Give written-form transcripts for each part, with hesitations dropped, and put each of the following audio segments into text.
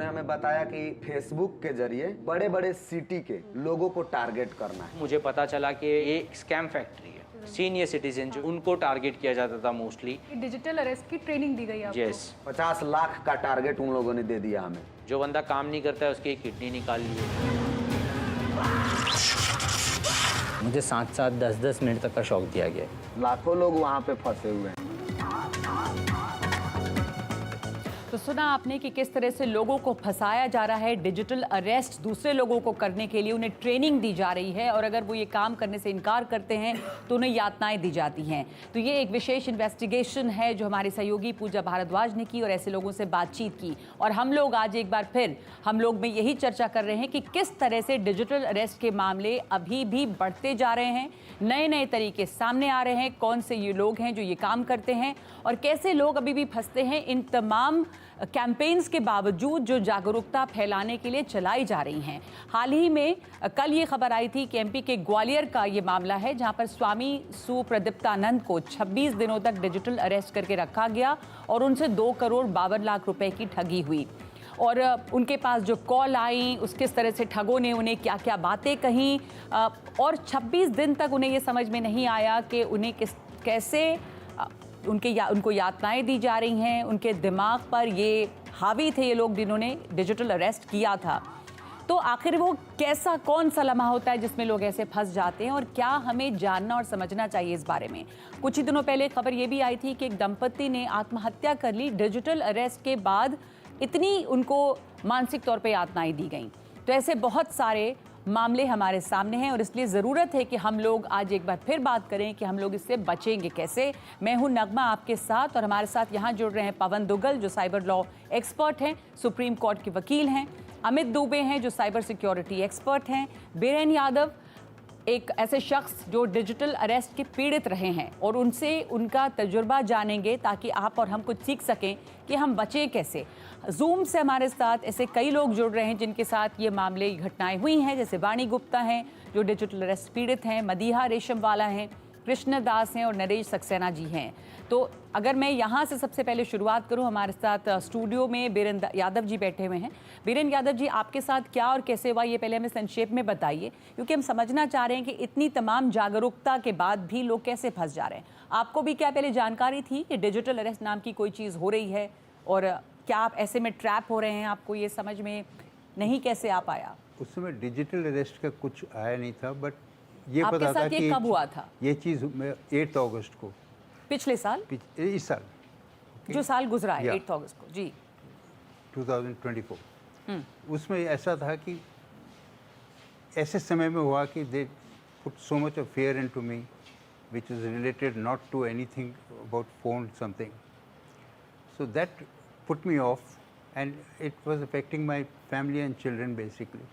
उन्होंने हमें बताया कि फेसबुक के जरिए बड़े बड़े सिटी के लोगों को टारगेट करना है। मुझे पता चला कि ये एक स्कैम फैक्ट्री है। सीनियर सिटीजन जो उनको टारगेट किया जाता था मोस्टली। डिजिटल अरेस्ट की ट्रेनिंग दी गई आपको? यस। 50 लाख का टारगेट उन लोगों ने दे दिया हमें। जो बंदा काम नहीं करता है उसकी एक किडनी निकाल ली है। मुझे 7-7, 10-10 मिनट तक का शॉक दिया गया। लाखों लोग वहाँ पे फंसे हुए हैं। तो सुना आपने कि किस तरह से लोगों को फंसाया जा रहा है। डिजिटल अरेस्ट दूसरे लोगों को करने के लिए उन्हें ट्रेनिंग दी जा रही है और अगर वो ये काम करने से इनकार करते हैं तो उन्हें यातनाएं दी जाती हैं। तो ये एक विशेष इन्वेस्टिगेशन है जो हमारे सहयोगी पूजा भारद्वाज ने की और ऐसे लोगों से बातचीत की। और हम लोग आज एक बार फिर हम लोग में यही चर्चा कर रहे हैं कि किस तरह से डिजिटल अरेस्ट के मामले अभी भी बढ़ते जा रहे हैं, नए नए तरीके सामने आ रहे हैं, कौन से ये लोग हैं जो ये काम करते हैं और कैसे लोग अभी भी फंसते हैं इन तमाम कैंपेन्स के बावजूद जो जागरूकता फैलाने के लिए चलाई जा रही हैं। हाल ही में कल ये खबर आई थी कि एमपी के ग्वालियर का ये मामला है जहां पर स्वामी सुप्रदीप्तानंद को 26 दिनों तक डिजिटल अरेस्ट करके रखा गया और उनसे 2,52,00,000 रुपए की ठगी हुई। और उनके पास जो कॉल आई उस किस तरह से ठगों ने उन्हें क्या क्या बातें कहीं और 26 दिन तक उन्हें ये समझ में नहीं आया कि उन्हें कैसे उनको यातनाएं दी जा रही हैं। उनके दिमाग पर ये हावी थे ये लोग जिन्होंने डिजिटल अरेस्ट किया था। तो आखिर वो कैसा कौन सा लम्हा होता है जिसमें लोग ऐसे फंस जाते हैं और क्या हमें जानना और समझना चाहिए इस बारे में। कुछ ही दिनों पहले खबर ये भी आई थी कि एक दंपत्ति ने आत्महत्या कर ली डिजिटल अरेस्ट के बाद। इतनी उनको मानसिक तौर पे यातनाएं दी गई। तो ऐसे बहुत सारे मामले हमारे सामने हैं और इसलिए ज़रूरत है कि हम लोग आज एक बार फिर बात करें कि हम लोग इससे बचेंगे कैसे। मैं हूं नगमा आपके साथ और हमारे साथ यहाँ जुड़ रहे हैं पवन दुग्गल जो साइबर लॉ एक्सपर्ट हैं, सुप्रीम कोर्ट के वकील हैं, अमित दुबे हैं जो साइबर सिक्योरिटी एक्सपर्ट हैं, बीरेन यादव एक ऐसे शख्स जो डिजिटल अरेस्ट के पीड़ित रहे हैं और उनसे उनका तजुर्बा जानेंगे ताकि आप और हम कुछ सीख सकें कि हम बचें कैसे। जूम से हमारे साथ ऐसे कई लोग जुड़ रहे हैं जिनके साथ ये मामले घटनाएं हुई हैं, जैसे वाणी गुप्ता हैं जो डिजिटल अरेस्ट पीड़ित हैं, मदीहा रेशमवाला हैं, कृष्ण दास हैं और नरेश सक्सेना जी हैं। तो अगर मैं यहाँ से सबसे पहले शुरुआत करूँ, हमारे साथ स्टूडियो में बीरेन यादव जी बैठे हुए हैं। बीरेन यादव जी, आपके साथ क्या और कैसे हुआ ये पहले हमें संक्षेप में बताइए, क्योंकि हम समझना चाह रहे हैं कि इतनी तमाम जागरूकता के बाद भी लोग कैसे फंस जा रहे हैं। आपको भी क्या पहले जानकारी थी कि डिजिटल अरेस्ट नाम की कोई चीज़ हो रही है और क्या आप ऐसे में ट्रैप हो रहे हैं? आपको ये समझ में नहीं कैसे आ पाया? उस समय डिजिटल अरेस्ट का कुछ आया नहीं था, बट ये पता था कि ये कब हुआ था? ये चीज़ 8 अगस्त को, पिछले साल, इस साल जो साल गुजरा है 8 अगस्त को जी 2024। उसमें ऐसा था कि ऐसे समय में हुआ कि they put so much of fear into me which is related not to anything about phone something, so that put me off and it was affecting my family and children basically,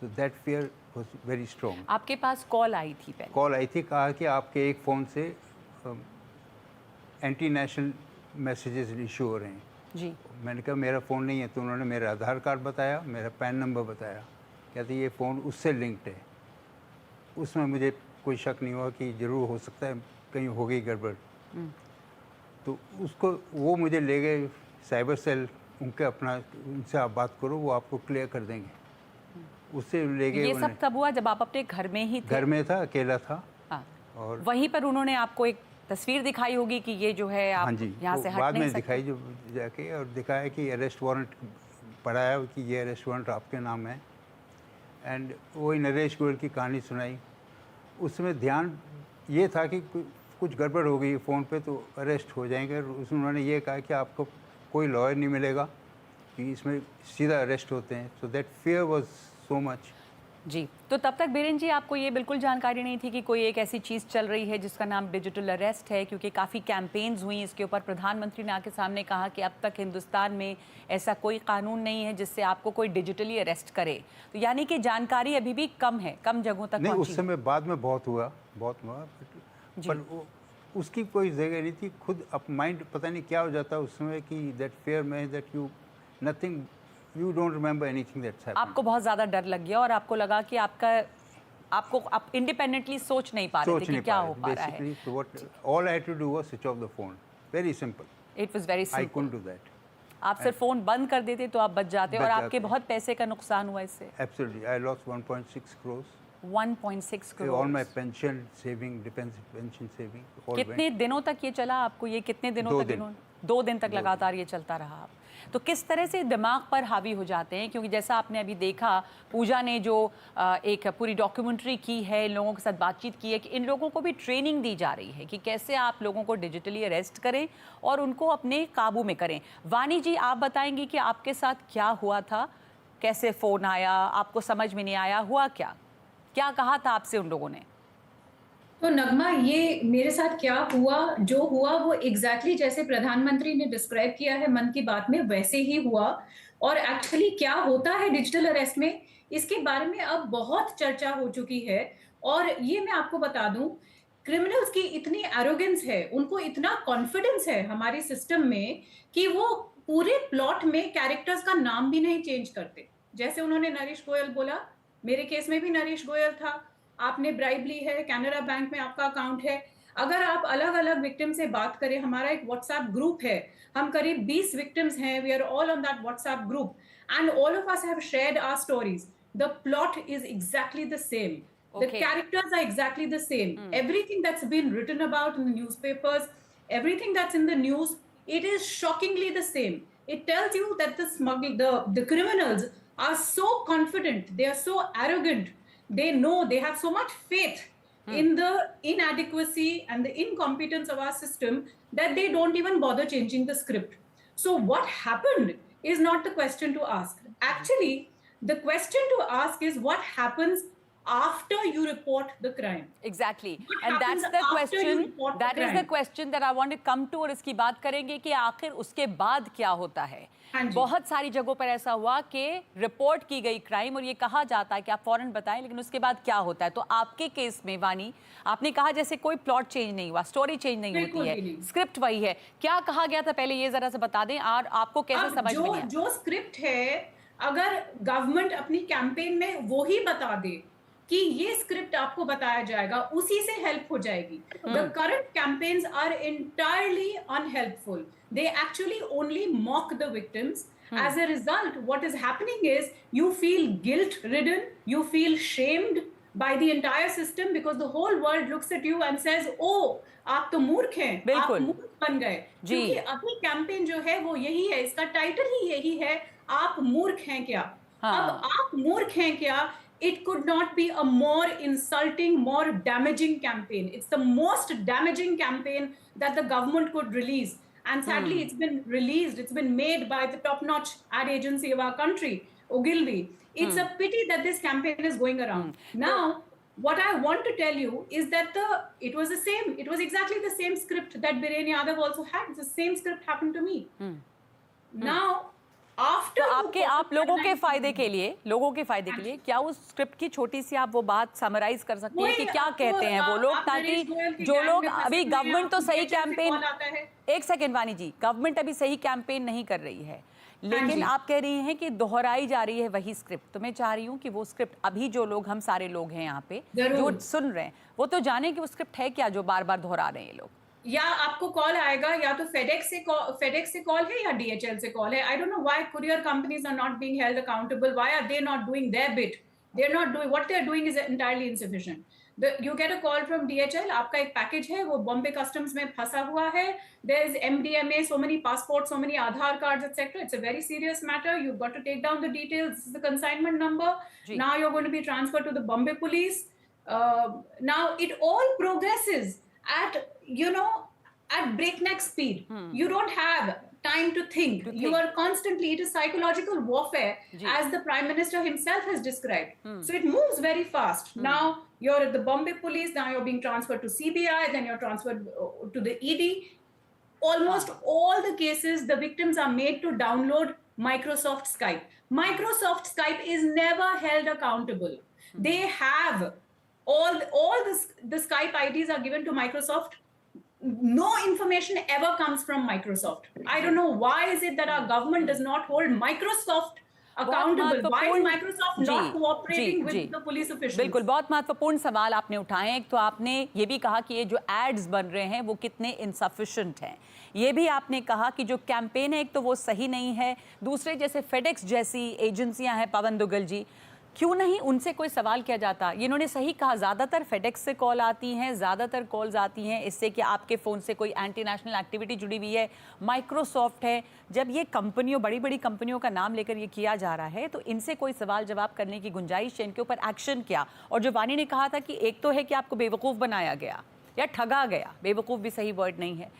so that fear was very strong. आपके पास call आई थी पहले? Call आई थी, कहा कि आपके एक phone से anti national messages issue हो रहे हैं जी। मैंने कहा मेरा फ़ोन नहीं है, तो उन्होंने मेरा आधार कार्ड बताया, मेरा पैन नंबर बताया, कहते ये फ़ोन उससे लिंक्ड है। उसमें मुझे कोई शक नहीं हुआ कि ज़रूर हो सकता है कहीं हो गई गड़बड़। तो उसको वो मुझे ले गए साइबर सेल, उनसे आप बात करो, वो आपको क्लियर कर देंगे। उससे ले गए। ये सब तब हुआ जब आप अपने घर में ही थे? घर में था, अकेला था। और वहीं पर उन्होंने आपको एक तस्वीर दिखाई होगी कि ये जो है आप हाँ जी, यहाँ से हट बाद नहीं में सकते। दिखाई जो जाके और दिखाया कि अरेस्ट वारंट पड़ा है कि ये अरेस्ट वारंट आपके नाम है। एंड वही नरेश गोयल की कहानी सुनाई। उसमें ध्यान ये था कि कुछ गड़बड़ हो गई फ़ोन पे तो अरेस्ट हो जाएंगे। उन्होंने ये कहा कि आपको कोई लॉयर नहीं मिलेगा कि इसमें सीधा अरेस्ट होते हैं। So that fear was so much. जी, तो तब तक बीरेन जी आपको ये बिल्कुल जानकारी नहीं थी कि कोई एक ऐसी चीज़ चल रही है जिसका नाम डिजिटल अरेस्ट है, क्योंकि काफ़ी कैंपेन्स हुई इसके ऊपर। प्रधानमंत्री ने आके सामने कहा कि अब तक हिंदुस्तान में ऐसा कोई कानून नहीं है जिससे आपको कोई डिजिटली अरेस्ट करे। तो यानी कि जानकारी अभी भी कम है, कम जगहों तक नहीं, पहुंची। उस समय बाद में बहुत हुआ पर उसकी कोई जगह नहीं थी। खुद अब माइंड पता नहीं क्या हो जाता उस समय कि दैट फियर में that you nothing, you don't remember anything that's happened. आपको बहुत ज़्यादा डर लग गया और आपको लगा कि आप इंडिपेंडेंटली सोच नहीं पा रहे थे कि क्या हो पा रहा है। So what all I had to do was switch off the phone. Very simple. It was very simple. I couldn't do that. आप सिर्फ फोन बंद कर देते तो आप बच जाते, और बच आपके जाते। बहुत पैसे का नुकसान हुआ इससे। Absolutely, I lost 1.6 crores. 1.6 All my crore. pension saving, defense pension saving, all कितने went. दिनों तक ये चला आपको? ये कितने दिनों 2 तक दिन। इन्होंने 2 दिन तक लगातार ये चलता रहा? आप तो किस तरह से दिमाग पर हावी हो जाते हैं? क्योंकि जैसा आपने अभी देखा, पूजा ने जो एक पूरी डॉक्यूमेंट्री की है, लोगों के साथ बातचीत की है कि इन लोगों को भी ट्रेनिंग दी जा रही है कि कैसे आप लोगों को डिजिटली अरेस्ट करें और उनको अपने काबू में करें। वानी जी, आप बताएंगी कि आपके साथ क्या हुआ था, कैसे फ़ोन आया, आपको समझ में नहीं आया, हुआ क्या, क्या कहा था आपसे उन लोगों ने? तो नगमा, ये मेरे साथ क्या हुआ, जो हुआ वो एग्जैक्टली जैसे प्रधानमंत्री ने डिस्क्राइब किया है मन की बात में, वैसे ही हुआ। और एक्चुअली क्या होता है डिजिटल अरेस्ट में, इसके बारे में अब बहुत चर्चा हो चुकी है। और ये मैं आपको बता दूं, क्रिमिनल्स की इतनी एरोगेंस है, उनको इतना कॉन्फिडेंस है हमारे सिस्टम में कि वो पूरे प्लॉट में कैरेक्टर्स का नाम भी नहीं चेंज करते। जैसे उन्होंने नरेश गोयल बोला, मेरे केस में भी नरेश गोयल था, आपने ब्राइब ली है, कैनरा बैंक में आपका अकाउंट है। अगर आप अलग अलग विक्टिम से बात करें, हमारा एक व्हाट्सएप ग्रुप है, हम करीब 20 विक्टिम्स हैं, we are all on that WhatsApp group and all of us have shared our stories. The plot is exactly the same, the characters are exactly the same. Everything that's been written about in the newspapers, everything that's in the news, it is shockingly the same. It tells you that the criminals are so confident, they are so arrogant, they know, they have so much faith in the inadequacy and the incompetence of our system that they don't even bother changing the script. So what happened is not the question to ask. Actually, the question to ask is what happens after you report the crime. Exactly. What And that's happens the after you question, report the that is the crime? question that I want to come to, और इसकी बात करेंगे कि आखिर उसके बाद क्या होता है। हाँ जी। बहुत सारी जगहों पर ऐसा हुआ कि रिपोर्ट की गई क्राइम और ये कहा जाता है कि आप फौरन बताएं, लेकिन उसके बाद क्या होता है। तो आपके केस में वानी, आपने कहा जैसे कोई प्लॉट चेंज नहीं हुआ, स्टोरी चेंज नहीं बिल्कुल होती भी है, नहीं। स्क्रिप्ट वही है। क्या कहा गया था पहले ये जरा से बता दें, और आपको कैसे अब समझ में आया? जो स्क्रिप्ट है, अगर गवर्नमेंट अपनी कैंपेन में वो ही बता दे कि ये स्क्रिप्ट आपको बताया जाएगा, उसी से हेल्प हो जाएगी। The current campaigns are entirely unhelpful. They actually only mock the victims. As a result, what is happening is you feel guilt ridden, you feel shamed by the entire system because the whole world looks at you and says, oh, आप तो मूर्ख हैं, आप बिल्कुल। मूर्ख बन गए। जी। क्योंकि अभी कैंपेन जो है वो यही है, इसका टाइटल ही यही है, आप मूर्ख हैं क्या। हाँ। अब आप मूर्ख हैं क्या, it could not be a more insulting, more damaging campaign. It's the most damaging campaign that the government could release. And sadly, it's been released, it's been made by the top-notch ad agency of our country, Ogilvy. It's a pity that this campaign is going around. Now, what I want to tell you is that it was exactly the same script that Biren Yadav also had. The same script happened to me. Now, after तो आप लोगों के फायदे के लिए क्या उस script की छोटी सी आप वो बात समराइज कर सकती हैं कि क्या कहते हैं वो लोग, ताकि जो लोग अभी गवर्नमेंट तो सही कैंपेन, एक सेकेंड वानी जी, गवर्नमेंट अभी सही कैंपेन नहीं कर रही है, लेकिन आप कह रही हैं कि दोहराई जा रही है वही स्क्रिप्ट। तो मैं चाह रही हूँ कि वो स्क्रिप्ट अभी जो लोग, हम सारे लोग हैं यहाँ पे जो सुन रहे हैं, वो तो जाने कि वो स्क्रिप्ट है क्या जो बार बार दोहरा रहे हैं ये लोग। या आपको कॉल आएगा, या तो फेडेक्स से कॉल है या डीएचएल से कॉल है। I don't know why courier companies are not being held accountable. Why are they not doing their bit? They're not doing what they're doing is entirely insufficient. You get a call from DHL, आपका एक package है, वो Bombay customs में फंसा हुआ है, there is MDMA, so many passports, so many Aadhaar cards, etc. It's a very serious matter. You've got to take down the details. This is the consignment number. Now you're going to be transferred to the Bombay police. Now it all progresses at breakneck speed. You don't have time to think. You are constantly, it is psychological warfare, as the Prime Minister himself has described. So it moves very fast. Now you're at the Bombay police, now you're being transferred to CBI, then you're transferred to the ED. Almost all the cases, the victims are made to download Microsoft Skype. Microsoft Skype is never held accountable. They have all the Skype IDs are given to Microsoft. No information ever comes from Microsoft. I don't know why is it that our government does not hold Microsoft accountable. Why is Microsoft not ji, cooperating ji, with the police officials? बिल्कुल, बहुत महत्वपूर्ण सवाल आपने उठाए हैं। एक तो आपने ये भी कहा कि ये जो एड्स बन रहे हैं वो कितने इनसफिशिएंट हैं। ये भी आपने कहा कि जो कैंपेन है एक तो वो सही नहीं है। दूसरे जैसे फेडेक्स जैसी एजेंसियां हैं पवन दुग्गल जी, क्यों नहीं उनसे कोई सवाल किया जाता? इन्होंने सही कहा, ज़्यादातर फेडेक्स से कॉल आती हैं, ज़्यादातर कॉल्स आती हैं इससे कि आपके फ़ोन से कोई एंटी नेशनल एक्टिविटी जुड़ी हुई है। माइक्रोसॉफ्ट है, जब ये कंपनियों, बड़ी बड़ी कंपनियों का नाम लेकर ये किया जा रहा है तो इनसे कोई सवाल जवाब करने की गुंजाइश है, इनके ऊपर एक्शन क्या? और जो वानी ने कहा था कि एक तो है कि आपको बेवकूफ़ बनाया गया या ठगा गया, बेवकूफ़ भी सही वर्ड नहीं है,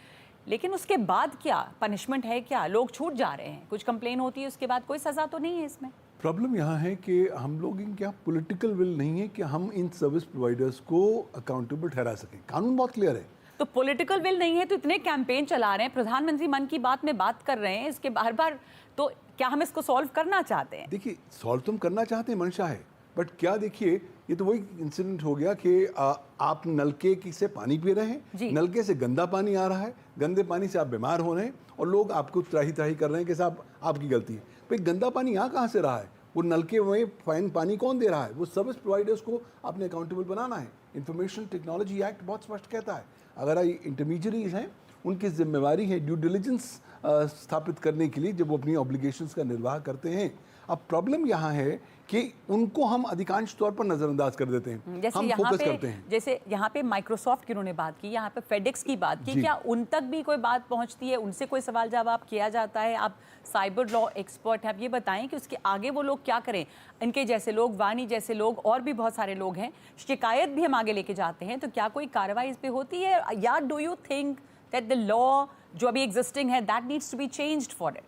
लेकिन उसके बाद क्या पनिशमेंट है? क्या लोग छूट जा रहे हैं, कुछ कंप्लेन होती है उसके बाद कोई सज़ा तो नहीं है इसमें? प्रॉब्लम यहाँ है कि हम लोग इनके यहाँ पॉलिटिकल विल नहीं है कि हम इन सर्विस प्रोवाइडर्स को अकाउंटेबल ठहरा सकें। कानून बहुत क्लियर है। तो पॉलिटिकल विल नहीं है तो इतने कैंपेन चला रहे हैं, प्रधानमंत्री मन की बात में बात कर रहे हैं इसके बार बार, तो क्या हम इसको सॉल्व करना चाहते हैं? देखिए, सॉल्व तो हम करना चाहते हैं, मंशा है, बट क्या देखिए, ये तो वही इंसिडेंट हो गया कि आप नलके से पानी पी रहे हैं, नलके से गंदा पानी आ रहा है, गंदे पानी से आप बीमार हो रहे हैं और लोग आपको त्राही त्राही कर रहे हैं कि साहब आपकी गलती है। भाई गंदा पानी यहाँ कहाँ से रहा है? वो नलके में फाइन पानी कौन दे रहा है? वो सर्विस प्रोवाइडर्स को आपने अकाउंटेबल बनाना है। इंफॉर्मेशन टेक्नोलॉजी एक्ट बहुत स्पष्ट कहता है, अगर इंटरमीडियरीज हैं उनकी जिम्मेवारी है ड्यू डिलिजेंस स्थापित करने के लिए जब वो अपनी ऑब्लिगेशंस का निर्वाह करते हैं। अब प्रॉब्लम यहाँ है कि उनको हम अधिकांश तौर पर नजरअंदाज कर देते हैं, जैसे हम फोकस करते हैं। जैसे यहाँ पे माइक्रोसॉफ्ट की उन्होंने बात की, यहाँ पे फेडेक्स की बात की, क्या उन तक भी कोई बात पहुँचती है? उनसे कोई सवाल जवाब किया जाता है? आप साइबर लॉ एक्सपर्ट हैं, आप ये बताएं कि उसके आगे वो लोग क्या करें? इनके जैसे लोग, वानी जैसे लोग और भी बहुत सारे लोग हैं, शिकायत भी हम आगे लेके जाते हैं, तो क्या कोई कार्रवाई इस पे होती है? या do you think that the law जो अभी एग्जिस्टिंग है that needs to be changed for it?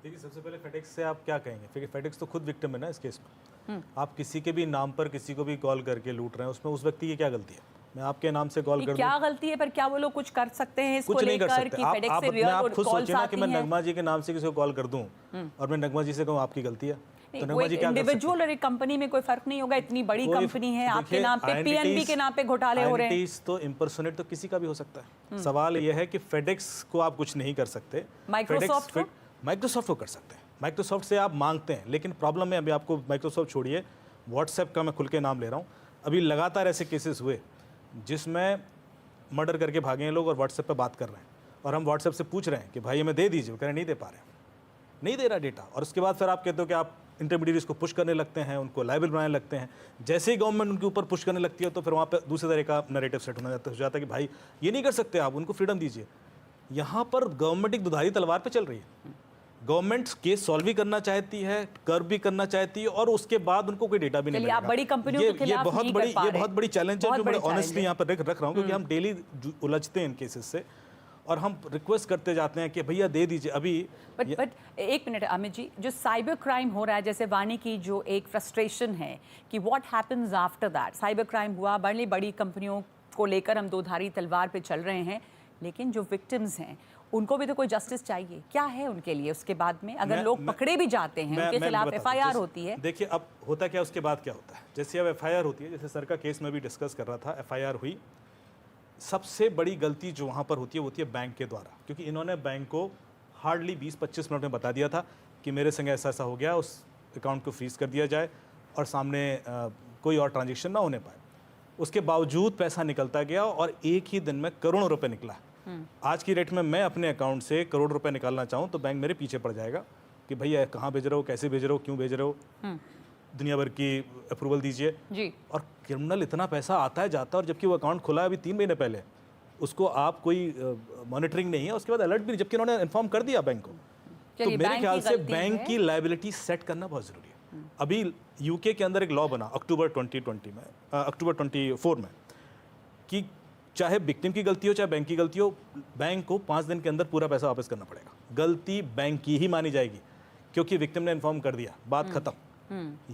देखिए, सबसे पहले फेडेक्स से आप क्या कहेंगे? क्योंकि फेडेक्स तो खुद विक्टिम है ना इस केस में। आप किसी के भी नाम पर किसी को भी कॉल करके लूट रहे हैं, उसमें उस व्यक्ति की क्या गलती है? मैं आपके नाम से कॉल कर दूं, क्या गलती है? पर क्या वो लोग कुछ कर सकते हैं इसको कुछ नहीं कर लेकर सकते। कि आप फेडेक्स से आप खुद सोचिए ना कि मैं हैं? नगमा जी के नाम से किसी को कॉल कर दूं और मैं नगमा जी से कहूं आपकी गलती है, तो नगमा जी क्या कर सकते हैं? इंडिविजुअल और एक कंपनी में कोई फर्क नहीं होगा, इतनी बड़ी कंपनी है, आपके नाम पे, पीएनबी के नाम पे घोटाले हो रहे हैं। तो इम्पर्सोनेट तो किसी का भी हो सकता है। सवाल यह है कि फेडेक्स को आप कुछ नहीं कर सकते, माइक्रोसॉफ्ट को कर सकते हैं। माइक्रोसॉफ्ट से आप मांगते हैं, लेकिन प्रॉब्लम है, अभी आपको माइक्रोसॉफ्ट छोड़िए, व्हाट्सएप का मैं खुल के नाम ले रहा हूँ, अभी लगातार ऐसे केसेस हुए जिसमें मर्डर करके भागे हैं लोग और व्हाट्सएप पे बात कर रहे हैं, और हम व्हाट्सएप से पूछ रहे हैं कि भाई हमें दे दीजिए, वो कह रहे नहीं दे पा रहे, नहीं दे रहा डेटा। और उसके बाद फिर आप कहते हो कि आप इंटरमीडिएट्स को पुश करने लगते हैं, उनको लायबल बनाने लगते हैं। जैसे ही गवर्नमेंट उनके ऊपर पुश करने लगती है तो फिर वहाँ पे दूसरे तरह का नैरेटिव सेट हो जाता है कि भाई ये नहीं कर सकते आप, उनको फ्रीडम दीजिए। यहाँ पर गवर्नमेंट एक दुधारी तलवार पे चल रही है। गवर्नमेंट केस सॉल्व भी करना चाहती है, कर्व भी करना चाहती है, और उसके बाद उनको कोई डेटा भी नहीं मिलेगा। बड़ी कंपनियों के खिलाफ ये बहुत बड़ी चैलेंज है जो मैं ऑनेस्टली यहाँ पर रख रहा हूँ, क्योंकि हम डेली उलझते हैं इन केसेस से और हम रिक्वेस्ट करते जाते हैं कि भैया दे दीजिए अभी। बट एक मिनट अमित जी, जो साइबर क्राइम हो रहा है, जैसे वानी की जो एक फ्रस्ट्रेशन है कि what happens after that, cyber crime हुआ, बड़ी बड़ी कंपनियों को लेकर हम दोधारी तलवार पे चल रहे हैं, लेकिन जो विक्टिम्स हैं उनको भी तो कोई जस्टिस चाहिए। क्या है उनके लिए उसके बाद में? अगर लोग पकड़े भी जाते हैं, उनके खिलाफ एफआईआर होती है। देखिए अब होता क्या, उसके बाद क्या होता है, जैसे अब एफआईआर होती है, जैसे सर का केस में भी डिस्कस कर रहा था, एफआईआर हुई, सबसे बड़ी गलती जो वहाँ पर होती है वो होती है बैंक के द्वारा, क्योंकि इन्होंने बैंक को हार्डली 20-25 मिनट में बता दिया था कि मेरे संग ऐसा ऐसा हो गया, उस अकाउंट को फ्रीज कर दिया जाए और सामने कोई और ट्रांजेक्शन ना होने पाए। उसके बावजूद पैसा निकलता गया और एक ही दिन में करोड़ों रुपए निकला। आज की रेट में मैं अपने अकाउंट से करोड़ रुपए निकालना चाहूँ तो बैंक मेरे पीछे पड़ जाएगा कि भैया कहाँ भेज रहे हो, कैसे भेज रहे हो, क्यों भेज रहे हो, दुनिया भर की अप्रूवल दीजिए जी। और क्रिमिनल इतना पैसा आता है जाता है, और जबकि वो अकाउंट खुला है अभी 3 महीने पहले, उसको आप कोई मॉनिटरिंग नहीं है, उसके बाद अलर्ट भी नहीं, जबकि उन्होंने इन्फॉर्म कर दिया बैंक को। तो मेरे ख्याल से बैंक की लायबिलिटी सेट करना बहुत ज़रूरी है। अभी यूके के अंदर एक लॉ बना अक्टूबर 2020 में, अक्टूबर 24 में, कि चाहे विक्टिम की गलती हो चाहे बैंक की गलती हो, बैंक को 5 दिन के अंदर पूरा पैसा वापस करना पड़ेगा। गलती बैंक की ही मानी जाएगी क्योंकि विक्टिम ने इन्फॉर्म कर दिया, बात खत्म।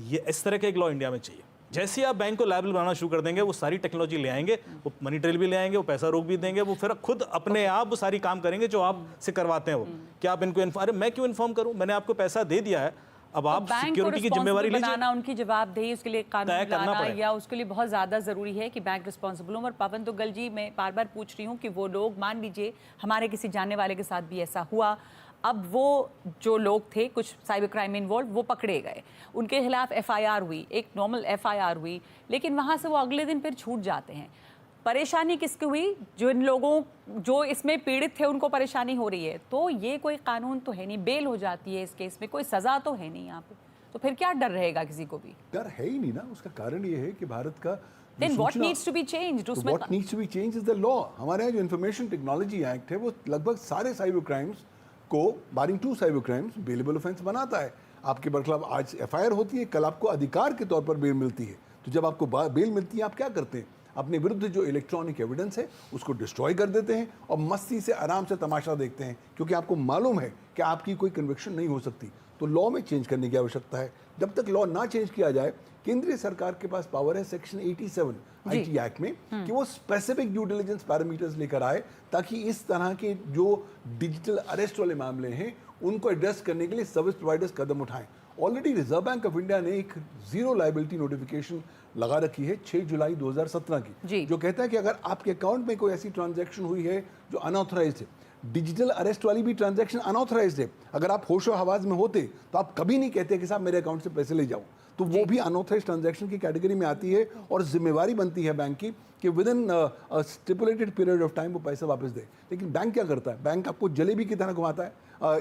ये इस तरह का एक लॉ इंडिया में चाहिए। जैसे ही आप बैंक को लायबल बनाना शुरू कर देंगे, वो सारी टेक्नोलॉजी ले आएंगे, वो मनी ट्रेल भी ले आएंगे, वो पैसा रोक भी देंगे, वो फिर खुद अपने आप वो सारी काम करेंगे जो आप से करवाते हैं। वो कि आप इनको अरे मैं क्यों इन्फॉर्म करूं, मैंने आपको पैसा दे दिया है, अब आप सिक्योरिटी की जिम्मेवारी लीजिए। उनकी जवाबदेही उसके लिए कानून लाना या उसके लिए बहुत ज़्यादा ज़रूरी है कि बैंक रिस्पॉन्सिबल हो। और पवन दुग्गल जी, मैं बार बार पूछ रही हूँ कि वो लोग, मान लीजिए हमारे किसी जानने वाले के साथ भी ऐसा हुआ, अब वो जो लोग थे कुछ साइबर क्राइम इन्वॉल्व वो पकड़े गए, उनके खिलाफ एफआईआर हुई, एक नॉर्मल एफआईआर हुई, लेकिन वहाँ से वो अगले दिन फिर छूट जाते हैं। परेशानी किसकी हुई? जो इन लोगों जो इसमें पीड़ित थे उनको परेशानी हो रही है। तो ये कोई कानून तो है नहीं, बेल हो जाती है इस केस में, कोई सज़ा तो है नहीं यहाँ पे, तो फिर क्या डर रहेगा किसी को भी? डर है ही नहीं ना। उसका कारण ये है कि भारत का Then what needs to be changed? उसमें what needs to be changed is the law। हमारे यहाँ जो इंफॉर्मेशन टेक्नोलॉजी एक्ट है वो लगभग सारे साइबर क्राइम्स को बारिंग 2 साइबर क्राइम्स बेलेबल ऑफेंस बनाता है। आपके खिलाफ आज एफआईआर होती है, कल आपको अधिकार के तौर पर बेल मिलती है। तो जब आपको बेल मिलती है आप क्या करते हैं? अपने विरुद्ध जो इलेक्ट्रॉनिक एविडेंस है उसको डिस्ट्रॉय कर देते हैं और मस्ती से आराम से तमाशा देखते हैं, क्योंकि आपको मालूम है कि आपकी कोई कन्विक्शन नहीं हो सकती। तो लॉ में चेंज करने की आवश्यकता है। जब तक लॉ ना चेंज किया जाए, केंद्रीय सरकार के पास पावर है सेक्शन 87 आईटी एक्ट में कि वो स्पेसिफिक ड्यू डिलिजेंस पैरामीटर्स लेकर आए, ताकि इस तरह के जो डिजिटल अरेस्ट वाले मामले हैं उनको एड्रेस करने के लिए सर्विस प्रोवाइडर्स कदम उठाएं। Already reserve bank of India ने एक जीरो लायबिलिटी नोटिफिकेशन लगा रखी है 6 जुलाई 2017 की, जो कहता है कि अगर आपके अकाउंट में कोई ऐसी ट्रांजैक्शन हुई है जो अनऑथराइज्ड है, डिजिटल अरेस्ट वाली भी ट्रांजैक्शन अनऑथराइज्ड है, अगर आप होशो हवास में होते तो आप कभी नहीं कहते कि साहब मेरे अकाउंट से पैसे ले जाओ, तो वो भी अनऑथराइज्ड ट्रांजैक्शन की कैटेगरी में आती है और जिम्मेवारी बनती है बैंक की कि with in stipulated period of time वो पैसा वापस दे। लेकिन बैंक क्या करता है? बैंक आपको जलेबी की तरह घुमाता है,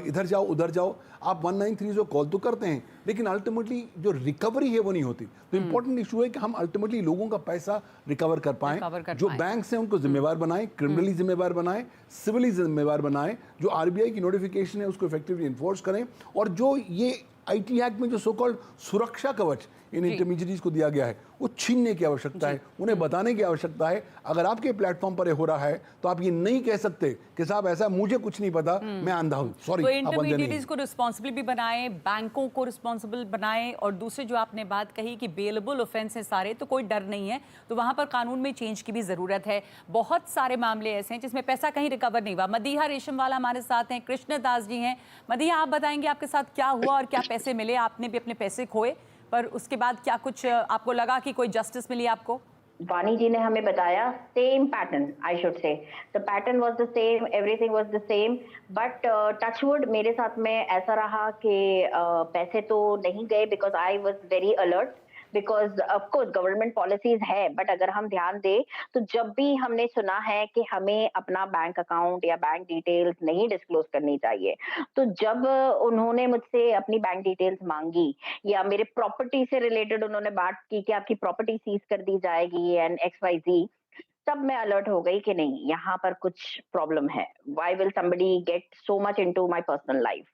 इधर जाओ उधर जाओ। आप 193 कॉल तो करते हैं, लेकिन अल्टीमेटली जो रिकवरी है वो नहीं होती। तो इंपॉर्टेंट इशू है कि हम अल्टीमेटली लोगों का पैसा रिकवर कर पाएं। जो बैंक्स हैं उनको जिम्मेवार बनाएं, क्रिमिनली जिम्मेवार बनाएं, सिविली जिम्मेवार बनाएं, जो आरबीआई की नोटिफिकेशन है उसको इफेक्टिवली इन्फोर्स करें, और जो ये आईटी एक्ट में जो सो कॉल्ड सुरक्षा कवच इन इंटरमीडिएटरीज को दिया गया है वो छीनने की आवश्यकता है, उन्हें बताने की आवश्यकता है। अगर आपके प्लेटफॉर्म पर ये हो रहा है तो आप ये नहीं कह सकते कि साहब ऐसा मुझे कुछ नहीं पता, मैं अंधा हूं, सॉरी। तो इंटरमीडिएटरीज को रिस्पॉन्सिबल भी बनाएं, बैंकों को रिस्पॉन्सिबल बनाएं, और दूसरे जो आपने बात कही कि बेलेबल ऑफेंस है सारे, तो कोई डर नहीं है, तो वहां पर कानून में चेंज की भी जरूरत है। बहुत सारे मामले ऐसे हैं जिसमें पैसा कहीं रिकवर नहीं हुआ। मदीहा रेशमवाला हमारे साथ हैं, कृष्णदास जी हैं। मदीहा, आप बताएंगे आपके साथ क्या हुआ और क्या पैसे मिले? आपने भी अपने पैसे खोए, पर उसके बाद क्या कुछ आपको लगा कि कोई जस्टिस मिली आपको? वानी जी ने हमें बताया same pattern, I should say the pattern was the same, everything was the same, but touchwood मेरे साथ में ऐसा रहा कि पैसे तो नहीं गए because I was very alert, because of course government policies है, बट अगर हम ध्यान दें तो जब भी हमने सुना है कि हमें अपना बैंक अकाउंट या बैंक डिटेल्स नहीं डिस्क्लोज करनी चाहिए, तो जब उन्होंने मुझसे अपनी बैंक डिटेल्स मांगी या मेरे प्रॉपर्टी से रिलेटेड उन्होंने बात की कि आपकी प्रॉपर्टी सीज कर दी जाएगी एंड XYZ, तब मैं अलर्ट हो गई कि नहीं, यहाँ पर कुछ प्रॉब्लम है। Why will somebody get so much into my personal life?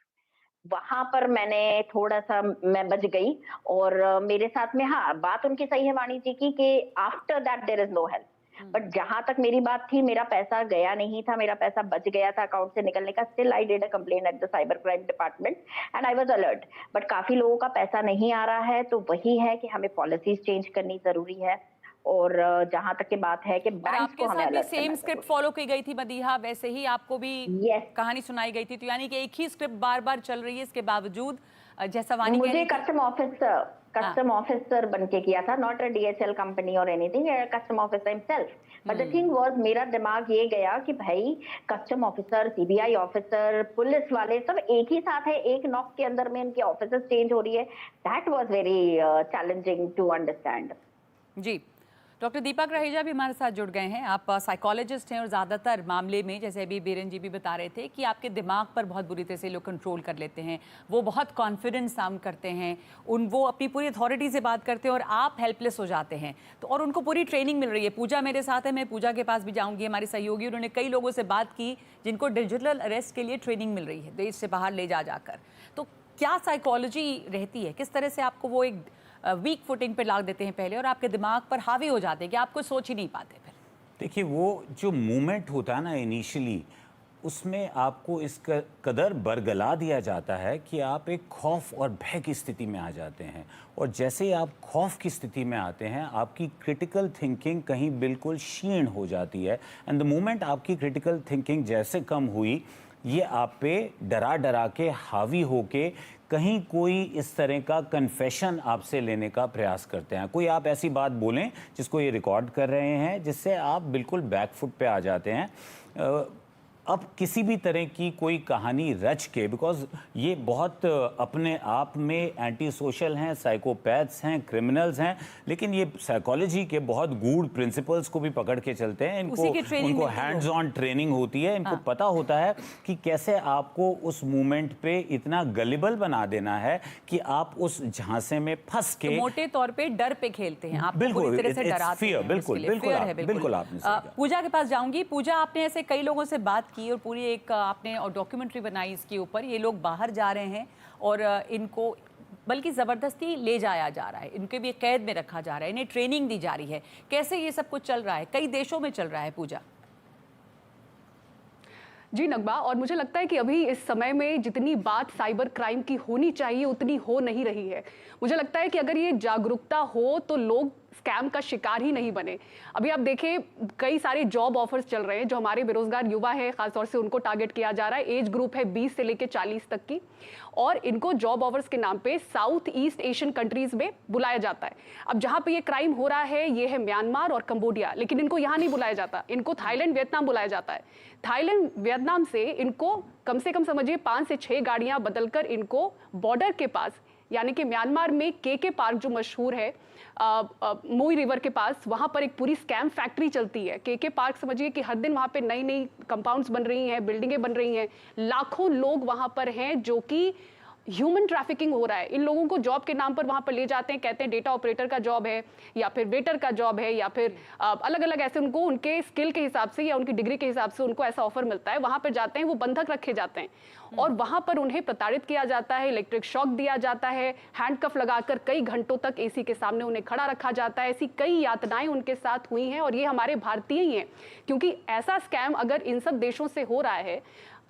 वहां पर मैंने थोड़ा सा मैं बच गई, और मेरे साथ में हाँ बात उनकी सही है वाणी जी की कि after that there is no help, but जहां तक मेरी बात थी मेरा पैसा गया नहीं था, मेरा पैसा बच गया था अकाउंट से निकलने का। Still I did a complaint at the cyber crime department and I was alert, but काफी लोगों का पैसा नहीं आ रहा है। तो वही है कि हमें पॉलिसीज चेंज करनी जरूरी है, और जहां तक की बात है कि बैंक्स को हमें अलर्ट सेम स्क्रिप्ट फॉलो की गई थी मदीहा, वैसे ही आपको भी कहानी सुनाई गई थी, तो यानी कि एक ही स्क्रिप्ट बार बार चल रही है, इसके बावजूद जैसा वानी मुझे कस्टम ऑफिसर बन के किया था, नॉट अ DHL कंपनी और anything, custom officer himself. But the thing was, मेरा दिमाग ये गया कि भाई custom officer, CBI officer, police वाले सब एक ही साथ है, एक नॉक के अंदर में इनकी ऑफिसर्स चेंज हो रही है। That was very challenging to understand. जी, डॉक्टर दीपक रहेजा भी हमारे साथ जुड़ गए हैं। आप साइकोलॉजिस्ट हैं और ज़्यादातर मामले में, जैसे अभी बीरेन जी भी बता रहे थे, कि आपके दिमाग पर बहुत बुरी तरह से लोग कंट्रोल कर लेते हैं, वो बहुत कॉन्फिडेंस साउंड करते हैं, वो अपनी पूरी अथॉरिटी से बात करते हैं और आप हेल्पलेस हो जाते हैं। तो और उनको पूरी ट्रेनिंग मिल रही है। पूजा मेरे साथ है, मैं पूजा के पास भी जाऊँगी, हमारी सहयोगी, उन्होंने कई लोगों से बात की जिनको डिजिटल अरेस्ट के लिए ट्रेनिंग मिल रही है देश से बाहर ले जाकर। तो क्या साइकोलॉजी रहती है, किस तरह से आपको वो एक वीक फुटिंग पे ला देते हैं पहले और आपके दिमाग पर हावी हो जाते हैं कि आप कुछ सोच ही नहीं पाते फिर? देखिए, वो जो मूवमेंट होता है ना इनिशियली, उसमें आपको इस कदर बरगला दिया जाता है कि आप एक खौफ और भय की स्थिति में आ जाते हैं, और जैसे ही आप खौफ की स्थिति में आते हैं आपकी क्रिटिकल थिंकिंग कहीं बिल्कुल क्षीण हो जाती है। एंड द मोमेंट आपकी क्रिटिकल थिंकिंग जैसे कम हुई, ये आप पे डरा डरा के हावी होके कहीं कोई इस तरह का कन्फेशन आपसे लेने का प्रयास करते हैं। कोई आप ऐसी बात बोलें जिसको ये रिकॉर्ड कर रहे हैं, जिससे आप बिल्कुल बैक फुट पे आ जाते हैं। अब किसी भी तरह की कोई कहानी रच के, बिकॉज ये बहुत अपने आप में एंटी सोशल हैं, साइकोपैथ्स हैं, क्रिमिनल्स हैं, लेकिन ये साइकोलॉजी के बहुत गूढ़ प्रिंसिपल्स को भी पकड़ के चलते हैं। उनको हैंड्स ऑन ट्रेनिंग होती है, इनको पता होता है कि कैसे आपको उस मूवमेंट पे इतना गलिबल बना देना है कि आप उस झांसे में फंस के, तो मोटे तौर पे डर पे खेलते हैं, आप बिल्कुल, पूरी तरह से it's डराते fear, हैं। बिल्कुल, बिल्कुल आपने सही कहा। पूजा के पास जाऊंगी। पूजा, आपने ऐसे कई लोगों से बात की और पूरी एक आपने डॉक्यूमेंट्री बनाई इसके ऊपर। ये लोग बाहर जा रहे हैं और इनको बल्कि ज़बरदस्ती ले जाया जा रहा है, इनके भी कैद में रखा जा रहा है, इन्हें ट्रेनिंग दी जा रही है। कैसे ये सब कुछ चल रहा है? कई देशों में चल रहा है। पूजा जी नगमा, और मुझे लगता है कि अभी इस समय में जितनी बात साइबर क्राइम की होनी चाहिए उतनी हो नहीं रही है। मुझे लगता है कि अगर ये जागरूकता हो तो लोग स्कैम का शिकार ही नहीं बने। अभी आप देखें, कई सारे जॉब ऑफर्स चल रहे हैं जो हमारे बेरोजगार युवा हैं, खासतौर से उनको टारगेट किया जा रहा है। एज ग्रुप है 20 से लेकर 40 तक की, और इनको जॉब ऑफर्स के नाम पे साउथ ईस्ट एशियन कंट्रीज में बुलाया जाता है। अब जहां पे ये क्राइम हो रहा है ये है म्यांमार और कंबोडिया, लेकिन इनको यहाँ नहीं बुलाया जाता, इनको थाईलैंड वियतनाम बुलाया जाता है। थाईलैंड वियतनाम से इनको कम से कम समझिए 5 से 6 गाड़ियां बदलकर इनको बॉर्डर के पास, यानी कि म्यांमार में के पार्क जो मशहूर है मोई रिवर के पास, वहां पर एक पूरी स्कैम फैक्ट्री चलती है। के पार्क समझिए कि हर दिन वहां पे नई नई कंपाउंड्स बन रही हैं, बिल्डिंगें बन रही हैं, लाखों लोग वहां पर हैं जो कि ह्यूमन ट्रैफिकिंग हो रहा है। इन लोगों को जॉब के नाम पर वहां पर ले जाते हैं, कहते हैं डेटा ऑपरेटर का जॉब है या फिर वेटर का जॉब है या फिर अलग अलग ऐसे उनको उनके स्किल के हिसाब से या उनकी डिग्री के हिसाब से उनको ऐसा ऑफर मिलता है। वहां पर जाते हैं, वो बंधक रखे जाते हैं और वहां पर उन्हें प्रताड़ित किया जाता है, इलेक्ट्रिक शॉक दिया जाता है, हैंडकफ लगाकर कई घंटों तक एसी के सामने उन्हें खड़ा रखा जाता है। ऐसी कई यातनाएं उनके साथ हुई हैं और ये हमारे भारतीय ही हैं, क्योंकि ऐसा स्कैम अगर इन सब देशों से हो रहा है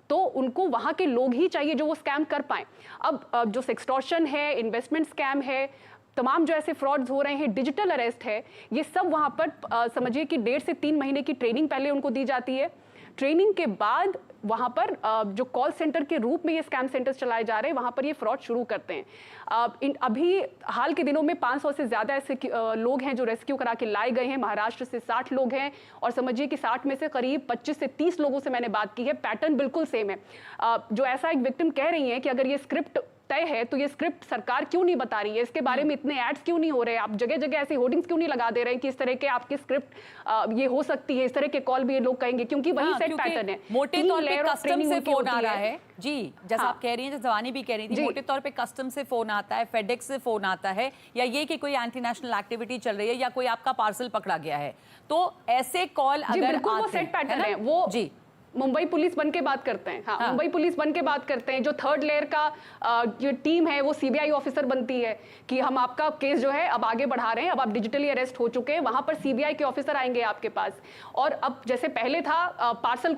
तो उनको वहां के लोग ही चाहिए जो वो स्कैम कर पाए। अब जो सेक्सटॉर्शन है, इन्वेस्टमेंट स्कैम है, तमाम जो ऐसे फ्रॉड्स हो रहे हैं, डिजिटल अरेस्ट है, ये सब वहां पर समझिए कि 1.5 से 3 महीने की ट्रेनिंग पहले उनको दी जाती है। ट्रेनिंग के बाद वहां पर जो कॉल सेंटर के रूप में ये स्कैम सेंटर्स चलाए जा रहे हैं, वहां पर ये फ्रॉड शुरू करते हैं। अभी हाल के दिनों में 500 से ज़्यादा ऐसे लोग हैं जो रेस्क्यू करा के लाए गए हैं। महाराष्ट्र से 60 लोग हैं और समझिए कि 60 में से करीब 25 से 30 लोगों से मैंने बात की है। पैटर्न बिल्कुल सेम है। जो ऐसा एक विक्टिम कह रही है कि अगर ये स्क्रिप्ट तय है तो ये स्क्रिप्ट सरकार क्यों नहीं बता रही है, इसके बारे में इतने एड्स क्यों नहीं हो रहे, आप जगह जगह ऐसे होर्डिंग्स क्यों नहीं लगा दे रहे हैं कि इस तरह के आपकी स्क्रिप्ट ये हो सकती है, इस तरह के कॉल भी ये लोग कहेंगे, क्योंकि वही सेट पैटर्न है। मोटे तौर पे कस्टम से फोन आ रहा है जी, जैसा आप कह रही हैं, जैसे जवानी भी कह रही थी, मोटे तौर पे कस्टम से फोन आता है, फेडेक्स से फोन आता है, या ये कि कोई एंटी नेशनल एक्टिविटी चल रही है या कोई आपका पार्सल पकड़ा गया है, तो ऐसे कॉल अगर वो सेट पैटर्न है, वो जी मुंबई पुलिस बन के बात करते हैं। हाँ, मुंबई पुलिस बन के बात करते हैं। जो थर्ड लेयर का जो टीम है वो सीबीआई ऑफिसर बनती है कि हम आपका केस जो है अब आगे बढ़ा रहे हैं, अब आप डिजिटली अरेस्ट हो चुके हैं, वहां पर सीबीआई के ऑफिसर आएंगे आपके पास। और अब जैसे पहले था पार्सल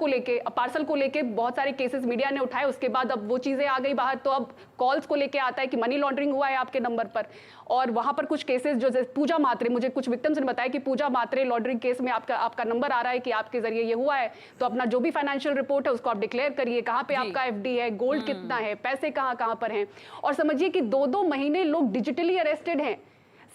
को लेके बहुत सारे केसेस मीडिया ने उठाए, उसके बाद अब वो चीजें आ गई बाहर, तो अब कॉल्स को लेके आता है कि मनी लॉन्ड्रिंग हुआ है आपके नंबर पर। और वहां पर कुछ केसेस जो पूजा मात्रे, मुझे कुछ विक्टिम्स ने बताया कि पूजा मात्रे लॉन्ड्रिंग केस में आपका नंबर आ रहा है कि आपके जरिए ये हुआ है, तो अपना जो भी फाइनेंशियल रिपोर्ट है उसको आप डिक्लेयर करिए, कहां पे आपका एफडी है, गोल्ड कितना है, पैसे कहां पर हैं। और समझिए कि 2-2 महीने लोग डिजिटली अरेस्टेड हैं,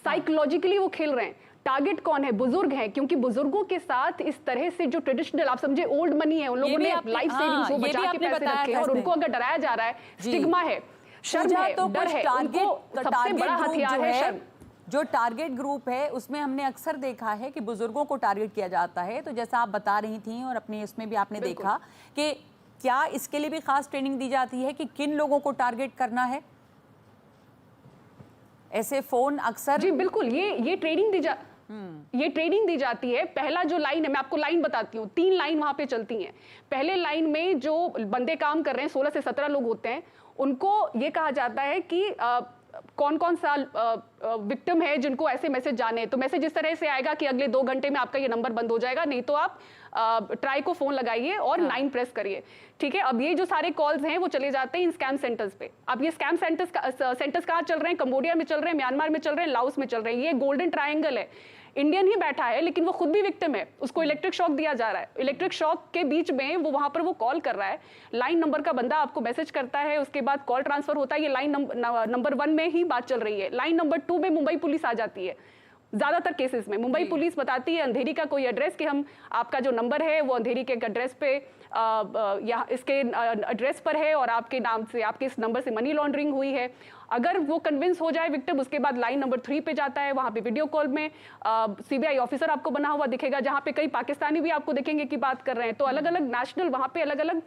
साइकोलॉजिकली वो खेल रहे हैं। टारगेट कौन है? बुजुर्ग हैं, क्योंकि बुजुर्गों के साथ इस तरह से जो ट्रेडिशनल आप समझे ओल्ड मनी है, उन लोगों ने लाइफ सेविंग्स वो बचा के पैसे रखे हैं और उनको अगर डराया जा रहा है, स्टिग्मा है, शर्म है, डर है, उनको सबसे बड़ा हथियार है शर्म। जो टारगेट ग्रुप है उसमें हमने अक्सर देखा है कि बुजुर्गों को टारगेट किया जाता है, तो जैसा आप बता रही थी और अपने इसमें भी आपने देखा कि क्या इसके लिए भी खास ट्रेनिंग दी जाती है कि किन लोगों को टारगेट करना है? ऐसे फोन अक्सर जी बिल्कुल, ये ट्रेनिंग दी जाती है। पहला जो लाइन है, मैं आपको लाइन बताती हूँ, 3 लाइन वहां पे चलती हैं। पहले लाइन में जो बंदे काम कर रहे हैं, 16 से 17 लोग होते हैं, उनको ये कहा जाता है कि कौन कौन सा विक्टिम है जिनको ऐसे मैसेज जाने हैं। तो मैसेज इस तरह से आएगा कि अगले 2 घंटे में आपका ये नंबर बंद हो जाएगा, नहीं तो आप ट्राई को फोन लगाइए और 9 प्रेस करिए। ठीक है, अब ये जो सारे कॉल्स हैं वो चले जाते हैं इन स्कैम सेंटर्स पे। अब ये स्कैम सेंटर्स कहाँ चल रहे हैं? कंबोडिया में चल रहे हैं, म्यांमार में चल रहे हैं, लाओस में चल रहे हैं। ये गोल्डन ट्रायंगल है। इंडियन ही बैठा है लेकिन वो खुद भी विक्टिम है, उसको इलेक्ट्रिक शॉक दिया जा रहा है। इलेक्ट्रिक शॉक के बीच में वो वहां पर वो कॉल कर रहा है, लाइन नंबर का बंदा आपको मैसेज करता है, उसके बाद कॉल ट्रांसफर होता है। ये लाइन नंबर 1 में ही बात चल रही है। लाइन नंबर 2 में मुंबई पुलिस आ जाती है, ज्यादातर केसेस में मुंबई पुलिस बताती है अंधेरी का कोई एड्रेस कि हम आपका जो नंबर है वो अंधेरी के एड्रेस पे या इसके एड्रेस पर है और आपके नाम से, आपके इस नंबर से मनी लॉन्ड्रिंग हुई है। अगर वो कन्विंस हो जाए विक्टिम, उसके बाद लाइन नंबर 3 पे जाता है, वहां पे वीडियो कॉल में सीबीआई ऑफिसर आपको बना हुआ दिखेगा, जहां पे कई पाकिस्तानी भी आपको दिखेंगे कि बात कर रहे हैं। तो अलग अलग नेशनल वहां पे अलग अलग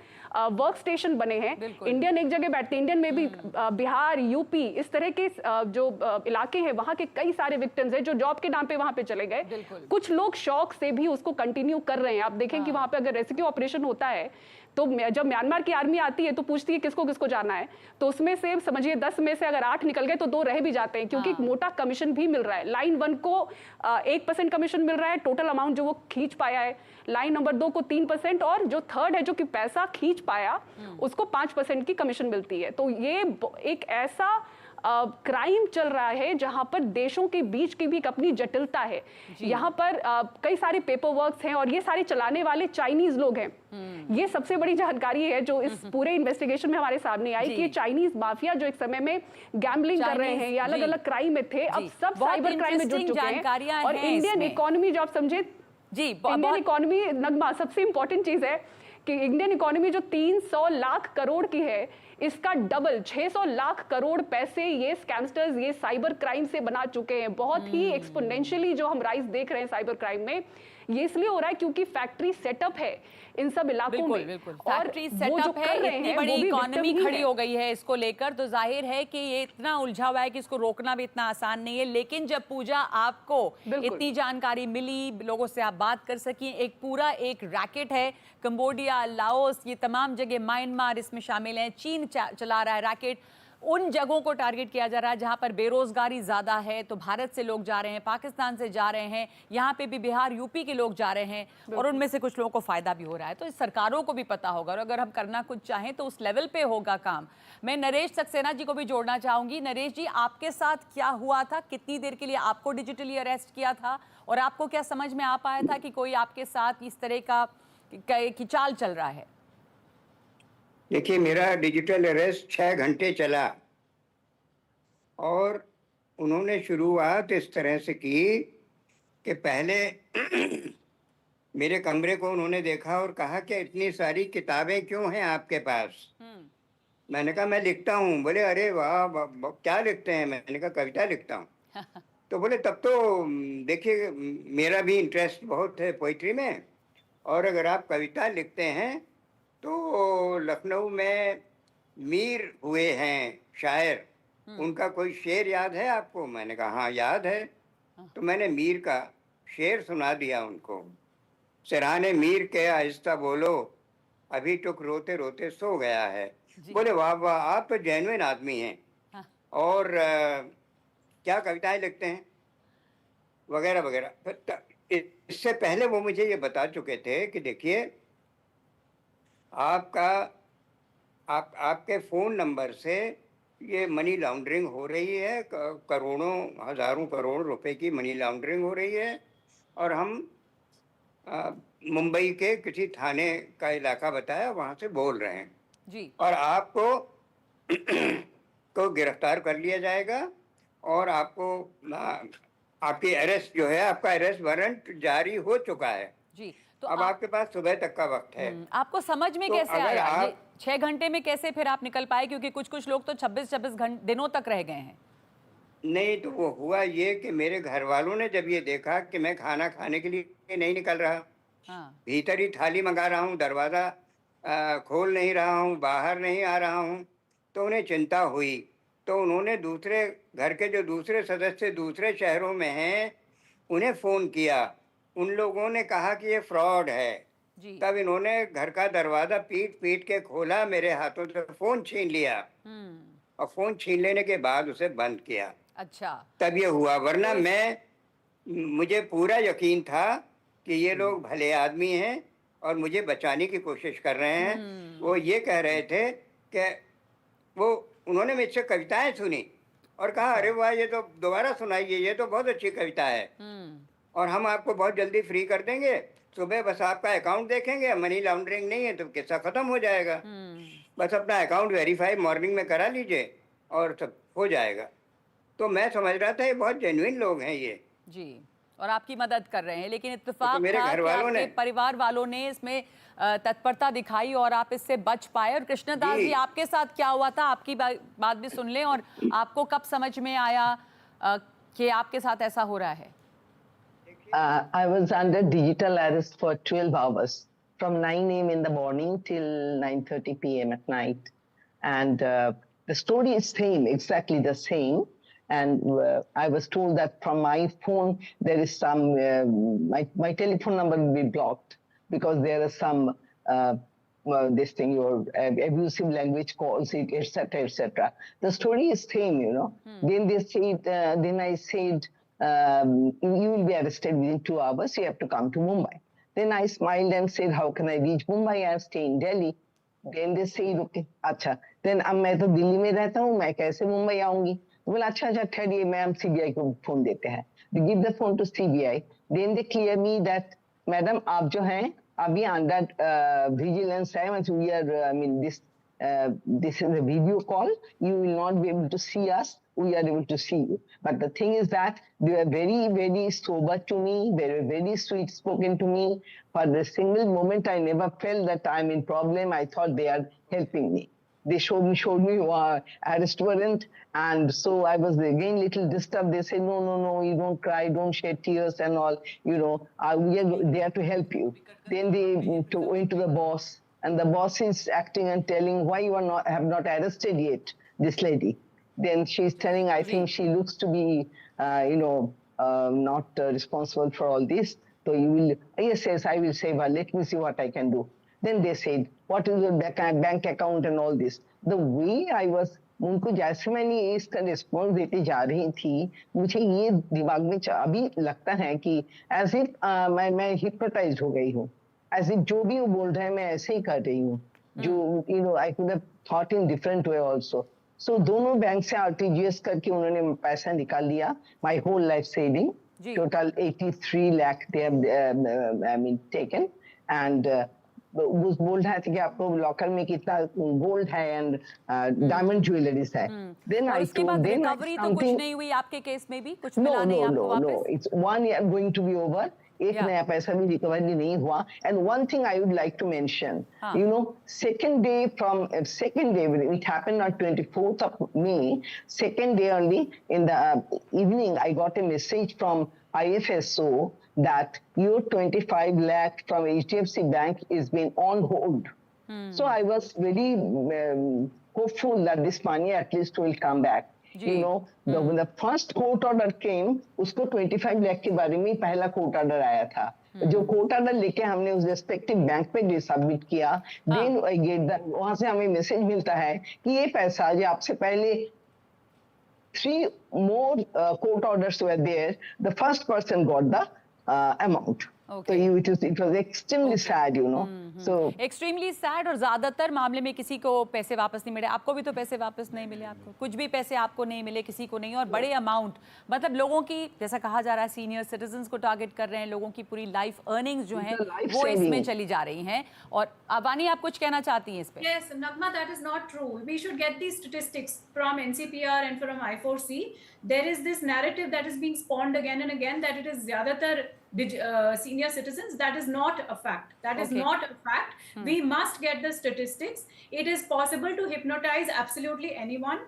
वर्क स्टेशन बने हैं। इंडियन एक जगह बैठते हैं, इंडियन में भी बिहार, यूपी, इस तरह के जो इलाके हैं वहां के कई सारे विक्टिम्स हैं जो जॉब के नाम पे वहां पे चले गए। कुछ लोग शौक से भी उसको कंटिन्यू कर रहे हैं। आप देखें कि वहां पे अगर रेस्क्यू ऑपरेशन होता है तो जब म्यांमार की आर्मी आती है तो पूछती है किसको किसको जाना है, तो उसमें से समझिए 10 में से अगर 8 निकल गए तो 2 रह भी जाते हैं, क्योंकि एक मोटा कमीशन भी मिल रहा है। लाइन 1 को 1% कमीशन मिल रहा है, टोटल अमाउंट जो वो खींच पाया है। लाइन नंबर 2 को 3% और जो थर्ड है जो कि पैसा खींच पाया उसको 5% की कमीशन मिलती है। तो ये एक ऐसा क्राइम चल रहा है जहां पर देशों के बीच की भी एक अपनी जटिलता है। यहाँ पर कई सारे पेपर वर्क्स हैं और ये सारे चलाने वाले चाइनीज लोग हैं। ये सबसे बड़ी जानकारी है जो इस पूरे इन्वेस्टिगेशन में हमारे सामने आई कि ये चाइनीज माफिया जो एक समय में गैम्बलिंग कर रहे हैं या अलग अलग क्राइम में थे, अब सब साइबर क्राइम में जुट चुके हैं। और इंडियन इकोनॉमी जो आप समझे जी, इंडियन इकोनॉमी नगमा सबसे इंपॉर्टेंट चीज है कि इंडियन इकोनॉमी जो 300 लाख करोड़ की है, इसका डबल 600 लाख करोड़ पैसे ये स्कैमस्टर्स, ये साइबर क्राइम से बना चुके हैं। बहुत ही एक्सपोनेंशियली जो हम राइज देख रहे हैं साइबर क्राइम में, ये इसलिए हो रहा है क्योंकि फैक्ट्री सेटअप है इन सब इलाकों में। और फैक्ट्री सेटअप है, इतनी बड़ी इकोनॉमी खड़ी हो गई है इसको लेकर, तो जाहिर है कि ये इतना उलझा हुआ है कि इसको रोकना भी इतना आसान नहीं है। लेकिन जब पूजा आपको इतनी जानकारी मिली, लोगों से आप बात कर सकी, एक पूरा एक रैकेट है, कंबोडिया, लाओस, ये तमाम जगह, म्यांमार इसमें शामिल है, चीन चला रहा है रैकेट। उन जगहों को टारगेट किया जा रहा है जहां पर बेरोजगारी ज्यादा है, तो भारत से लोग जा रहे हैं, पाकिस्तान से जा रहे हैं, यहाँ पे भी बिहार, यूपी के लोग जा रहे हैं और उनमें से कुछ लोगों को फायदा भी हो रहा है। तो सरकारों को भी पता होगा और अगर हम करना कुछ चाहें तो उस लेवल पे होगा काम। मैं नरेश सक्सेना जी को भी जोड़ना चाहूंगी। नरेश जी, आपके साथ क्या हुआ था? कितनी देर के लिए आपको डिजिटली अरेस्ट किया था और आपको क्या समझ में आ पाया था कि कोई आपके साथ इस तरह का की चाल चल रहा है? देखिए, मेरा डिजिटल अरेस्ट 6 घंटे चला और उन्होंने शुरुआत इस तरह से की कि पहले मेरे कमरे को उन्होंने देखा और कहा कि इतनी सारी किताबें क्यों हैं आपके पास? मैंने कहा मैं लिखता हूँ। बोले अरे वाह, क्या लिखते हैं? मैंने कहा कविता लिखता हूँ। तो बोले तब तो देखिए मेरा भी इंटरेस्ट बहुत है पोइट्री में, और अगर आप कविता लिखते हैं तो लखनऊ में मीर हुए हैं शायर, उनका कोई शेर याद है आपको? मैंने कहा हाँ याद है। तो मैंने मीर का शेर सुना दिया उनको। सिरहाने मीर के आहिस्ता बोलो, अभी टुक रोते रोते सो गया है। बोले वाह वाह, आप तो जेन्युइन आदमी हैं और क्या कविताएं लिखते हैं वगैरह वगैरह। इससे पहले वो मुझे ये बता चुके थे कि देखिए आपके फ़ोन नंबर से ये मनी लॉन्ड्रिंग हो रही है, करोड़ों हज़ारों करोड़ रुपए की मनी लॉन्ड्रिंग हो रही है, और हम मुंबई के किसी थाने का इलाका बताया, वहाँ से बोल रहे हैं जी, और आपको को गिरफ्तार कर लिया जाएगा और आपको आपकी अरेस्ट जो है, आपका अरेस्ट वारंट जारी हो चुका है जी। तो अब आपके पास सुबह तक का वक्त है। आपको समझ में तो कैसे आया? 6 घंटे में कैसे फिर आप निकल पाए? क्योंकि कुछ लोग तो 26 दिनों तक रह गए हैं। नहीं, तो वो हुआ ये कि मेरे घर वालों ने जब ये देखा कि मैं खाना खाने के लिए नहीं निकल रहा, भीतर ही थाली मंगा रहा हूँ, दरवाज़ा खोल नहीं रहा हूँ, बाहर नहीं आ रहा हूँ, तो उन्हें चिंता हुई। तो उन्होंने दूसरे घर के जो दूसरे सदस्य दूसरे शहरों में हैं उन्हें फ़ोन किया। उन लोगों ने कहा कि ये फ्रॉड है जी। तब इन्होंने घर का दरवाज़ा पीट के खोला, मेरे हाथों से फ़ोन छीन लिया और फ़ोन छीन लेने के बाद उसे बंद किया। अच्छा, तब ये हुआ, वरना मुझे पूरा यकीन था कि ये लोग भले आदमी हैं और मुझे बचाने की कोशिश कर रहे हैं। वो ये कह रहे थे कि उन्होंने मुझसे कविताएं सुनी और कहा अरे वाह, ये तो दोबारा सुनाइए, ये तो बहुत अच्छी कविता है और हम आपको बहुत जल्दी फ्री कर देंगे। सुबह बस आपका अकाउंट देखेंगे, मनी लॉन्ड्रिंग नहीं है तो किस्सा खत्म हो जाएगा। बस अपना अकाउंट वेरीफाई मॉर्निंग में करा लीजिए और सब हो जाएगा। तो मैं समझ रहा था ये बहुत जेन्युइन लोग हैं ये जी, और आपकी मदद कर रहे हैं, लेकिन इत्तेफाक तो मेरे था घर कि वालों आपके ने परिवार वालों ने इसमें तत्परता दिखाई और आप इससे बच पाए। और कृष्णदास जी, आपके साथ क्या हुआ था, आपकी बात भी सुन लें, और आपको कब समझ में आया कि आपके साथ ऐसा हो रहा है? I was under digital arrest for 12 hours, from 9 a.m. in the morning till 9:30 p.m. at night. And the story is same, exactly the same. And I was told that from my phone, there is some, my telephone number will be blocked because there are some, this thing, your abusive language calls, it, etc., etc. The story is same, you know. Then they said, then I said, you will be arrested within 2 hours. You have to come to Mumbai. Then I smiled and said, how can I reach Mumbai? I stay in Delhi. Then they said, okay, अच्छा. Then अब मैं तो दिल्ली में रहता हूँ, मैं कैसे मुंबई आऊँगी? बोला अच्छा ठहरिए, मैं हम CBI को फोन देते हैं. They give the phone to CBI. Then they clear me that, madam आप जो हैं अभी अंडर vigilance है, मतलब we are, I mean this is a video call. You will not be able to see us. We are able to see you. But the thing is that they were very, very sober to me. They were very sweet spoken to me. For the single moment, I never felt that I'm in problem. I thought they are helping me. They showed me arrest warrant, and so I was again little disturbed. They said, no, you don't cry, don't shed tears and all. You know, we are there to help you. Then they went to the boss, and the boss is acting and telling why you are have not arrested yet this lady. Then she's telling, I think she looks to be, not responsible for all this. So you will, yes, I will say, well, let me see what I can do. Then they said, what is your bank account and all this. The way I was, उनको जैसे मैंने इसका response देते जा रही थी, मुझे ये दिमाग में अभी लगता है कि एज इफ मैं हिप्नोटाइज हो गई हूँ, एज इफ जो भी वो बोल रहा है मैं ऐसे ही कर रही हूँ, जो I could have thought in different way also. So दोनों बैंक से RTGS करके उन्होंने पैसा निकाल लिया, my whole life saving, total 83 lakh they have I mean taken. And वो बोल रहा था कि आपको लॉकर में कितना गोल्ड है एंड डायमंड ज्वेलरीज है. देन आई उसके बाद रिकवरी तो कुछ नहीं हुई आपके केस में भी, कुछ मिला नहीं आपको वापस? No, it's 1 year going to be over. एक नया पैसा भी रिकवरी नहीं हुआ. And one thing I would like to mention, you know, second day it happened on 24th of May. Second day only in the evening I got a message from IFSO that your 25 lakh from HDFC Bank is being on hold. So I was very hopeful that this money at least will come back. You know, when the first court order came, उसको 25 लाख के बारे में पहला court order आया था. जो court order लेके हमने उस रेस्पेक्टिव बैंक पे सबमिट किया, देन आई गेट दैट, वहां से हमें मैसेज मिलता है कि ये पैसा जो आपसे पहले 3 more court orders were there, the first person got the amount. Okay. So it was extremely sad, you know. So extremely sad. और ज्यादातर मामले में किसी को पैसे वापस नहीं मिले. आपको भी तो पैसे वापस नहीं मिले, आपको कुछ भी पैसे आपको नहीं मिले, किसी को नहीं. और बड़े अमाउंट, मतलब लोगों की, जैसा कहा जा रहा है, सीनियर सिटीजन्स को टारगेट कर रहे हैं. लोगों की पूरी लाइफ अर्निंग्स जो हैं वो इसमें चली जा रही हैं. और अबानी, आप कुछ कहना चाहती हैं इस पे? Yes, Nagma, that is not true. We should get these statistics from NCPR and from I4C. There is this narrative that is being spawned again and again that it is zyadatar senior citizens. That is not a fact. That is not a fact. We must get the statistics. It is possible to hypnotize absolutely anyone.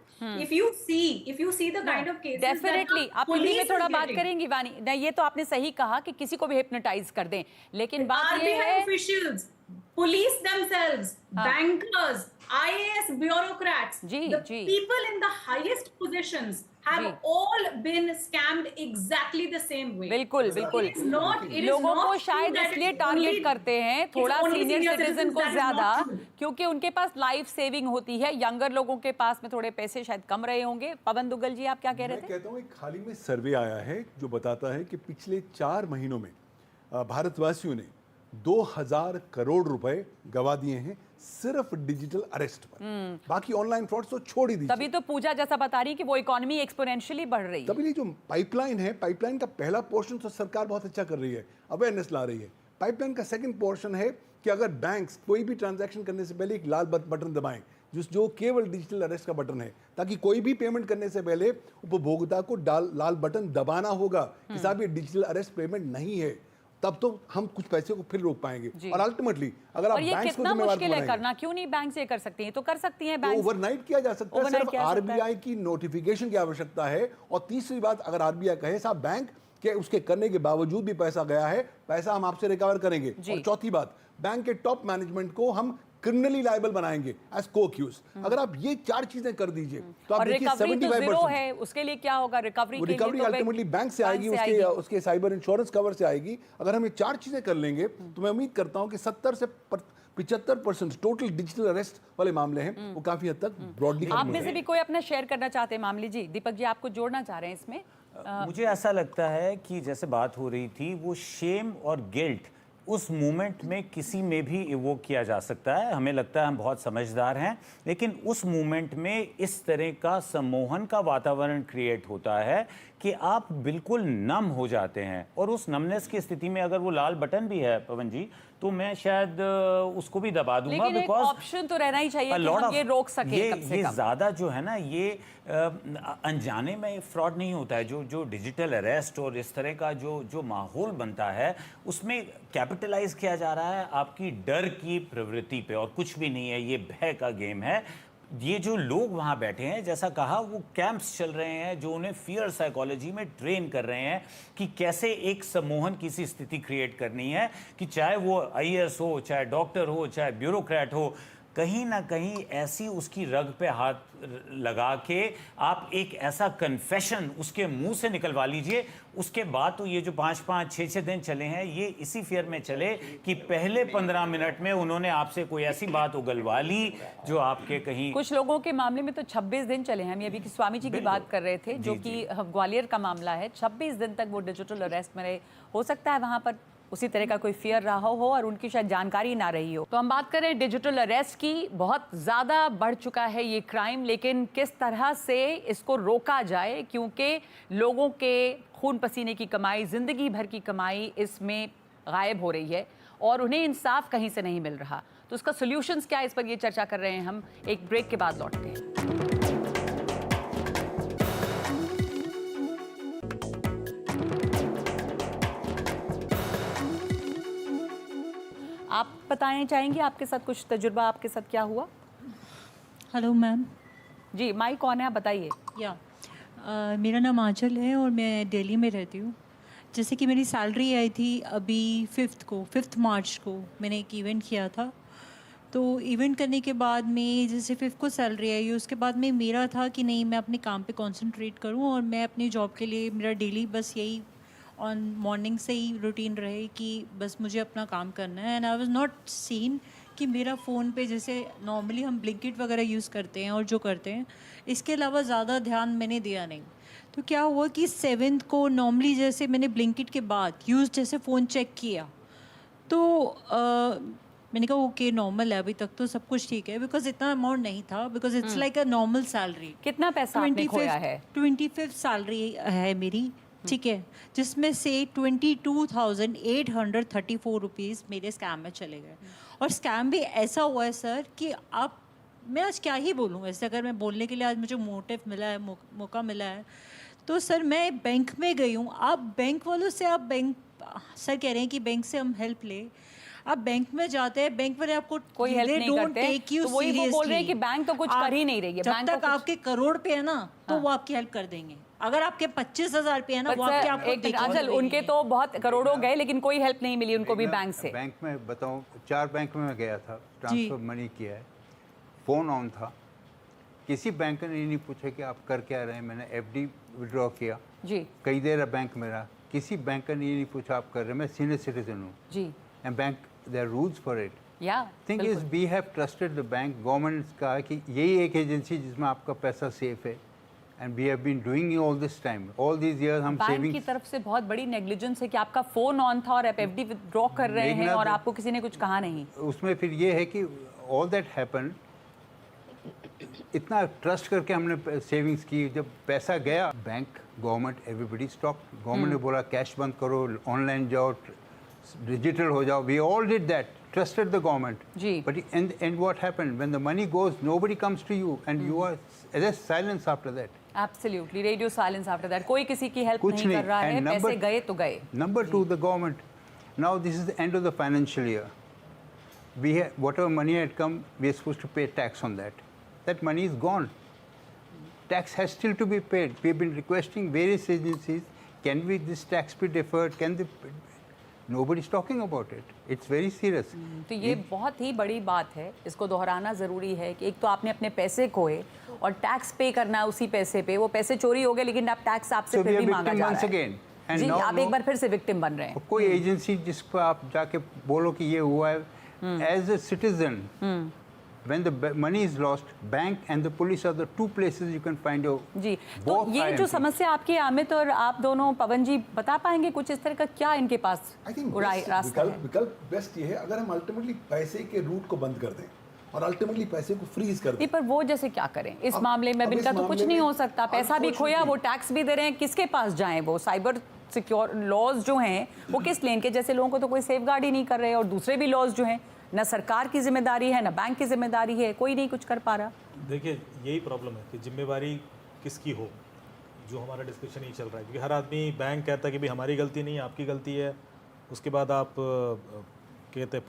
If you see the kind of cases, definitely आप हिंदी में थोड़ा बात करेंगी वानी. नहीं, ये तो आपने सही कहा कि किसी को भी हिप्नोटाइज कर दें, लेकिन बात ये है officials, police themselves, bankers, IAS bureaucrats, the people in the highest positions have all been scammed exactly the same way. बिल्कुल. लोगों को शायद इसलिए टारगेट करते हैं थोड़ा सीनियर सिटीजन को ज्यादा, क्योंकि उनके पास लाइफ सेविंग होती है. यंगर लोगों के पास में थोड़े पैसे शायद कम रहे होंगे. पवन दुग्गल जी, आप क्या कह रहे थे? मैं कहता हूँ एक हाल ही में सर्वे आया है जो बताता है कि पिछले 4 महीनों में भारतवासियों ने 2000 करोड़ रुपए गवा दिए हैं सिर्फ डिजिटल अरेस्ट पर. बाकी ऑनलाइन फ्रॉड तो छोड़ ही दीजिए. तभी तो पूजा जैसा बता रही कि वो इकोनॉमी एक्सपोनेंशियली बढ़ रही है. तभी जो पाइपलाइन है, पाइपलाइन का पहला पोर्शन तो सरकार बहुत अच्छा कर रही है, अवेयरनेस ला रही है. पाइपलाइन का सेकंड पोर्शन है कि अगर बैंक्स कोई भी ट्रांजैक्शन करने से पहले एक लाल बटन दबाएं जो केवल डिजिटल अरेस्ट का बटन है, ताकि कोई भी पेमेंट करने से पहले उपभोक्ता को लाल बटन दबाना होगा कि साहब ये डिजिटल अरेस्ट पेमेंट नहीं है, तब तो हम कुछ पैसे को फिर रोक पाएंगे। और अल्टीमेटली अगर आप बैंक को जिम्मेवार मुश्किल है करना, क्यों नहीं बैंक से कर सकती हैं? तो कर सकती हैं बैंक, ओवरनाइट किया जा सकता है, सिर्फ आरबीआई की नोटिफिकेशन की आवश्यकता है। और तीसरी बात, अगर आरबीआई कहे साहब बैंक के उसके करने के बावजूद भी पैसा गया है, पैसा हम आपसे रिकवर करेंगे। और चौथी बात, बैंक के टॉप मैनेजमेंट को हम क्रिमिनली लायबल बनाएंगे एज को-अक्यूज। अगर आप ये 4 चीजें कर दीजिए तो आप देखिए 75% है। उसके लिए क्या होगा? रिकवरी अल्टीमेटली बैंक से आएगी, उसके साइबर इंश्योरेंस कवर से आएगी। अगर हम ये 4 चीजें कर लेंगे तो मैं उम्मीद करता हूं कि 70 से 75% टोटल डिजिटल अरेस्ट वाले मामले हैं वो काफी हद तक ब्रॉडली। आप में से भी कोई अपना शेयर करना चाहते हैं मामले? जी दीपक जी, आपको जोड़ना चाह रहे हैं इसमें? मुझे ऐसा लगता है कि जैसे बात हो रही थी, वो शेम और गिल्ट उस मोमेंट में किसी में भी इवोक किया जा सकता है। हमें लगता है हम बहुत समझदार हैं, लेकिन उस मोमेंट में इस तरह का सम्मोहन का वातावरण क्रिएट होता है कि आप बिल्कुल नम हो जाते हैं। और उस नमनेस की स्थिति में अगर वो लाल बटन भी है पवन जी, तो मैं शायद उसको भी दबा दूंगा, बिकॉज़ ऑप्शन तो रहना ही चाहिए कि हम ये रोक सके कम से कम। ये ज्यादा जो है ना, ये अनजाने में फ्रॉड नहीं होता है। जो डिजिटल अरेस्ट और इस तरह का जो माहौल बनता है, उसमें कैपिटलाइज किया जा रहा है आपकी डर की प्रवृत्ति पे, और कुछ भी नहीं है। ये भय का गेम है। ये जो लोग वहाँ बैठे हैं, जैसा कहा, वो कैंप्स चल रहे हैं जो उन्हें फियर साइकोलॉजी में ट्रेन कर रहे हैं कि कैसे एक सम्मोहन की सी स्थिति क्रिएट करनी है कि चाहे वो आईएएस हो, चाहे डॉक्टर हो, चाहे ब्यूरोक्रेट हो, कहीं ना कहीं ऐसी उसकी रग पे हाथ लगा के आप एक ऐसा कन्फेशन उसके मुंह से निकलवा लीजिए। उसके बाद तो ये जो 5-5, 6-6 दिन चले हैं, ये इसी फियर में चले कि पहले 15 मिनट में उन्होंने आपसे कोई ऐसी बात उगलवा ली जो आपके कहीं। कुछ लोगों के मामले में तो 26 दिन चले हैं। हम अभी स्वामी जी की बात कर रहे थे, जो कि ग्वालियर का मामला है। 26 दिन तक वो डिजिटल अरेस्ट में रहे। हो सकता है वहां पर उसी तरह का कोई फियर रहा हो और उनकी शायद जानकारी ना रही हो। तो हम बात करें डिजिटल अरेस्ट की। बहुत ज़्यादा बढ़ चुका है ये क्राइम, लेकिन किस तरह से इसको रोका जाए, क्योंकि लोगों के खून पसीने की कमाई, ज़िंदगी भर की कमाई इसमें गायब हो रही है और उन्हें इंसाफ कहीं से नहीं मिल रहा। तो उसका सोल्यूशंस क्या है, इस पर ये चर्चा कर रहे हैं हम। एक ब्रेक के बाद लौटते हैं। आप बताएं चाहेंगे आपके साथ कुछ तजुर्बा, आपके साथ क्या हुआ? Hello ma'am. जी, माई कौन है, आप बताइए। मेरा नाम आंचल है और मैं दिल्ली में रहती हूँ। जैसे कि मेरी सैलरी आई थी अभी 5 मार्च को, मैंने एक इवेंट किया था। तो इवेंट करने के बाद में जैसे 5 को सैलरी आई, उसके बाद में मेरा था कि नहीं, मैं अपने काम पे कंसंट्रेट करूँ और मैं अपनी जॉब के लिए, मेरा डेली बस यही ऑन मॉर्निंग से ही रूटीन रहे कि बस मुझे अपना काम करना है। And I was not seen कि मेरा फ़ोन पे जैसे नॉर्मली हम ब्लिंकिट वगैरह यूज़ करते हैं और जो करते हैं, इसके अलावा ज़्यादा ध्यान मैंने दिया नहीं। तो क्या हुआ कि 7 को नॉर्मली जैसे मैंने ब्लिंकिट के बाद यूज़ जैसे फ़ोन चेक किया तो मैंने कहा ओके नॉर्मल है, अभी तक तो सब कुछ ठीक है, बिकॉज इतना अमाउंट नहीं था, because it's like a normal salary. कितना पैसा आपने खोया है? 25th सैलरी है मेरी, ठीक है, जिसमें से 22,834 रुपीज़ मेरे स्कैम में चले गए। और स्कैम भी ऐसा हुआ है सर कि आप, मैं आज क्या ही बोलूँ, ऐसे अगर मैं बोलने के लिए आज मुझे मोटिव मिला है, मौका मिला है, तो सर मैं बैंक में गई हूँ। आप बैंक वालों से, आप बैंक सर कह रहे हैं कि बैंक से हम हेल्प ले, आप बैंक में जाते हैं, बैंक वाले आपको कोई हेल्प नहीं करते, तो वही वो बोल रहे हैं कि बैंक तो कुछ कर ही नहीं रही है। जब तक आपके करोड़ पे है ना, तो वो आपकी हेल्प कर देंगे। अगर आपके 25,000 पे है ना, वो आपके आपको अचल उनके तो बहुत करोड़ों गए, लेकिन कोई हेल्प नहीं मिली उनको भी बैंक से। बैंक में बताऊं, 4 बैंक में मैं गया था, ट्रांसफर मनी किया है, फ़ोन ऑन था, किसी बैंक ने नहीं पूछा कि आप कर क्या रहे हैं। मैंने FD विड्रॉ किया जी, कई देर बैंक मेरा, किसी बैंक ने नहीं पूछा आप कर रहे हैं। मैं सीनियर सिटीजन हूँ जी, and bank their rules for it. Thing is we have trusted the bank. Government का कि यही एक एजेंसी जिसमें आपका पैसा सेफ है, and we have been doing all this time, all this years. हम बैंक की तरफ से बहुत बड़ी नेग्लिजेंस है कि आपका फोन ऑन था और आप FD विड्रॉ कर रहे हैं और आपको किसी ने कुछ कहा नहीं। उसमें फिर ये है कि ऑल दैट हैपन, इतना ट्रस्ट करके हमने सेविंग्स की, जब पैसा गया bank, government, everybody stop. Government ने बोला कैश बंद करो, ऑनलाइन जाओ, डिजिटल हो जाओ, we all did that. trusted the government. जी. But and what happened when the money goes, nobody comes to you, and you are just silence after that. Absolutely, radio silence after that. कोई किसी की help कुछ नहीं कर रहा है, And पैसे गए तो गए. Number two, the government. Now this is the end of the financial year. We have, whatever money had come, we are supposed to pay tax on that. That money is gone. Tax has still to be paid. We have been requesting various agencies, can we this tax be deferred? Can the Nobody's talking about it. It's very serious. तो ये बहुत ही बड़ी बात है, इसको दोहराना ज़रूरी है कि एक तो आपने अपने पैसे खोए और टैक्स पे करना है उसी पैसे पे, वो पैसे चोरी हो गए लेकिन आप टैक्स आपसे फिर भी मांगा जा रहा है। जी, आप एक बार फिर से विक्टिम बन रहे हैं। कोई एजेंसी जिसको आप जाके बोलो कि ये हुआ है, as a citizen, when the money is lost, bank and the police are the two places you can find your जी। तो ये जो समस्या आपकी अमित और आप दोनों पवन जी बता पाएंगे कुछ इस तरह का क्या इनके पास रास्ता है? विकल्प बेस्ट ये है अगर हम अल्टीमेटली पैसे के रूट को बंद कर दें और अल्टीमेटली पैसे को फ्रीज कर दें। पर वो जैसे क्या करें इस मामले में? इनका तो कुछ नहीं हो सकता, पैसा भी खोया, वो टैक्स भी दे रहे हैं, किसके पास जाएं? वो साइबर सिक्योर लॉज जो हैं वो किस लेन के? जैसे लोगों को तो कोई सेफ गार्ड ही नहीं कर रहे और दूसरे भी लॉज जो हैं, ना सरकार की जिम्मेदारी है ना बैंक की जिम्मेदारी है, कोई नहीं कुछ कर पा रहा। देखिए यही प्रॉब्लम है कि जिम्मेवारी किसकी हो, जो हमारा डिस्कशन ही चल रहा है, क्योंकि हर आदमी बैंक कहता है कि भाई हमारी गलती नहीं है आपकी गलती है, उसके बाद आप कहते हैं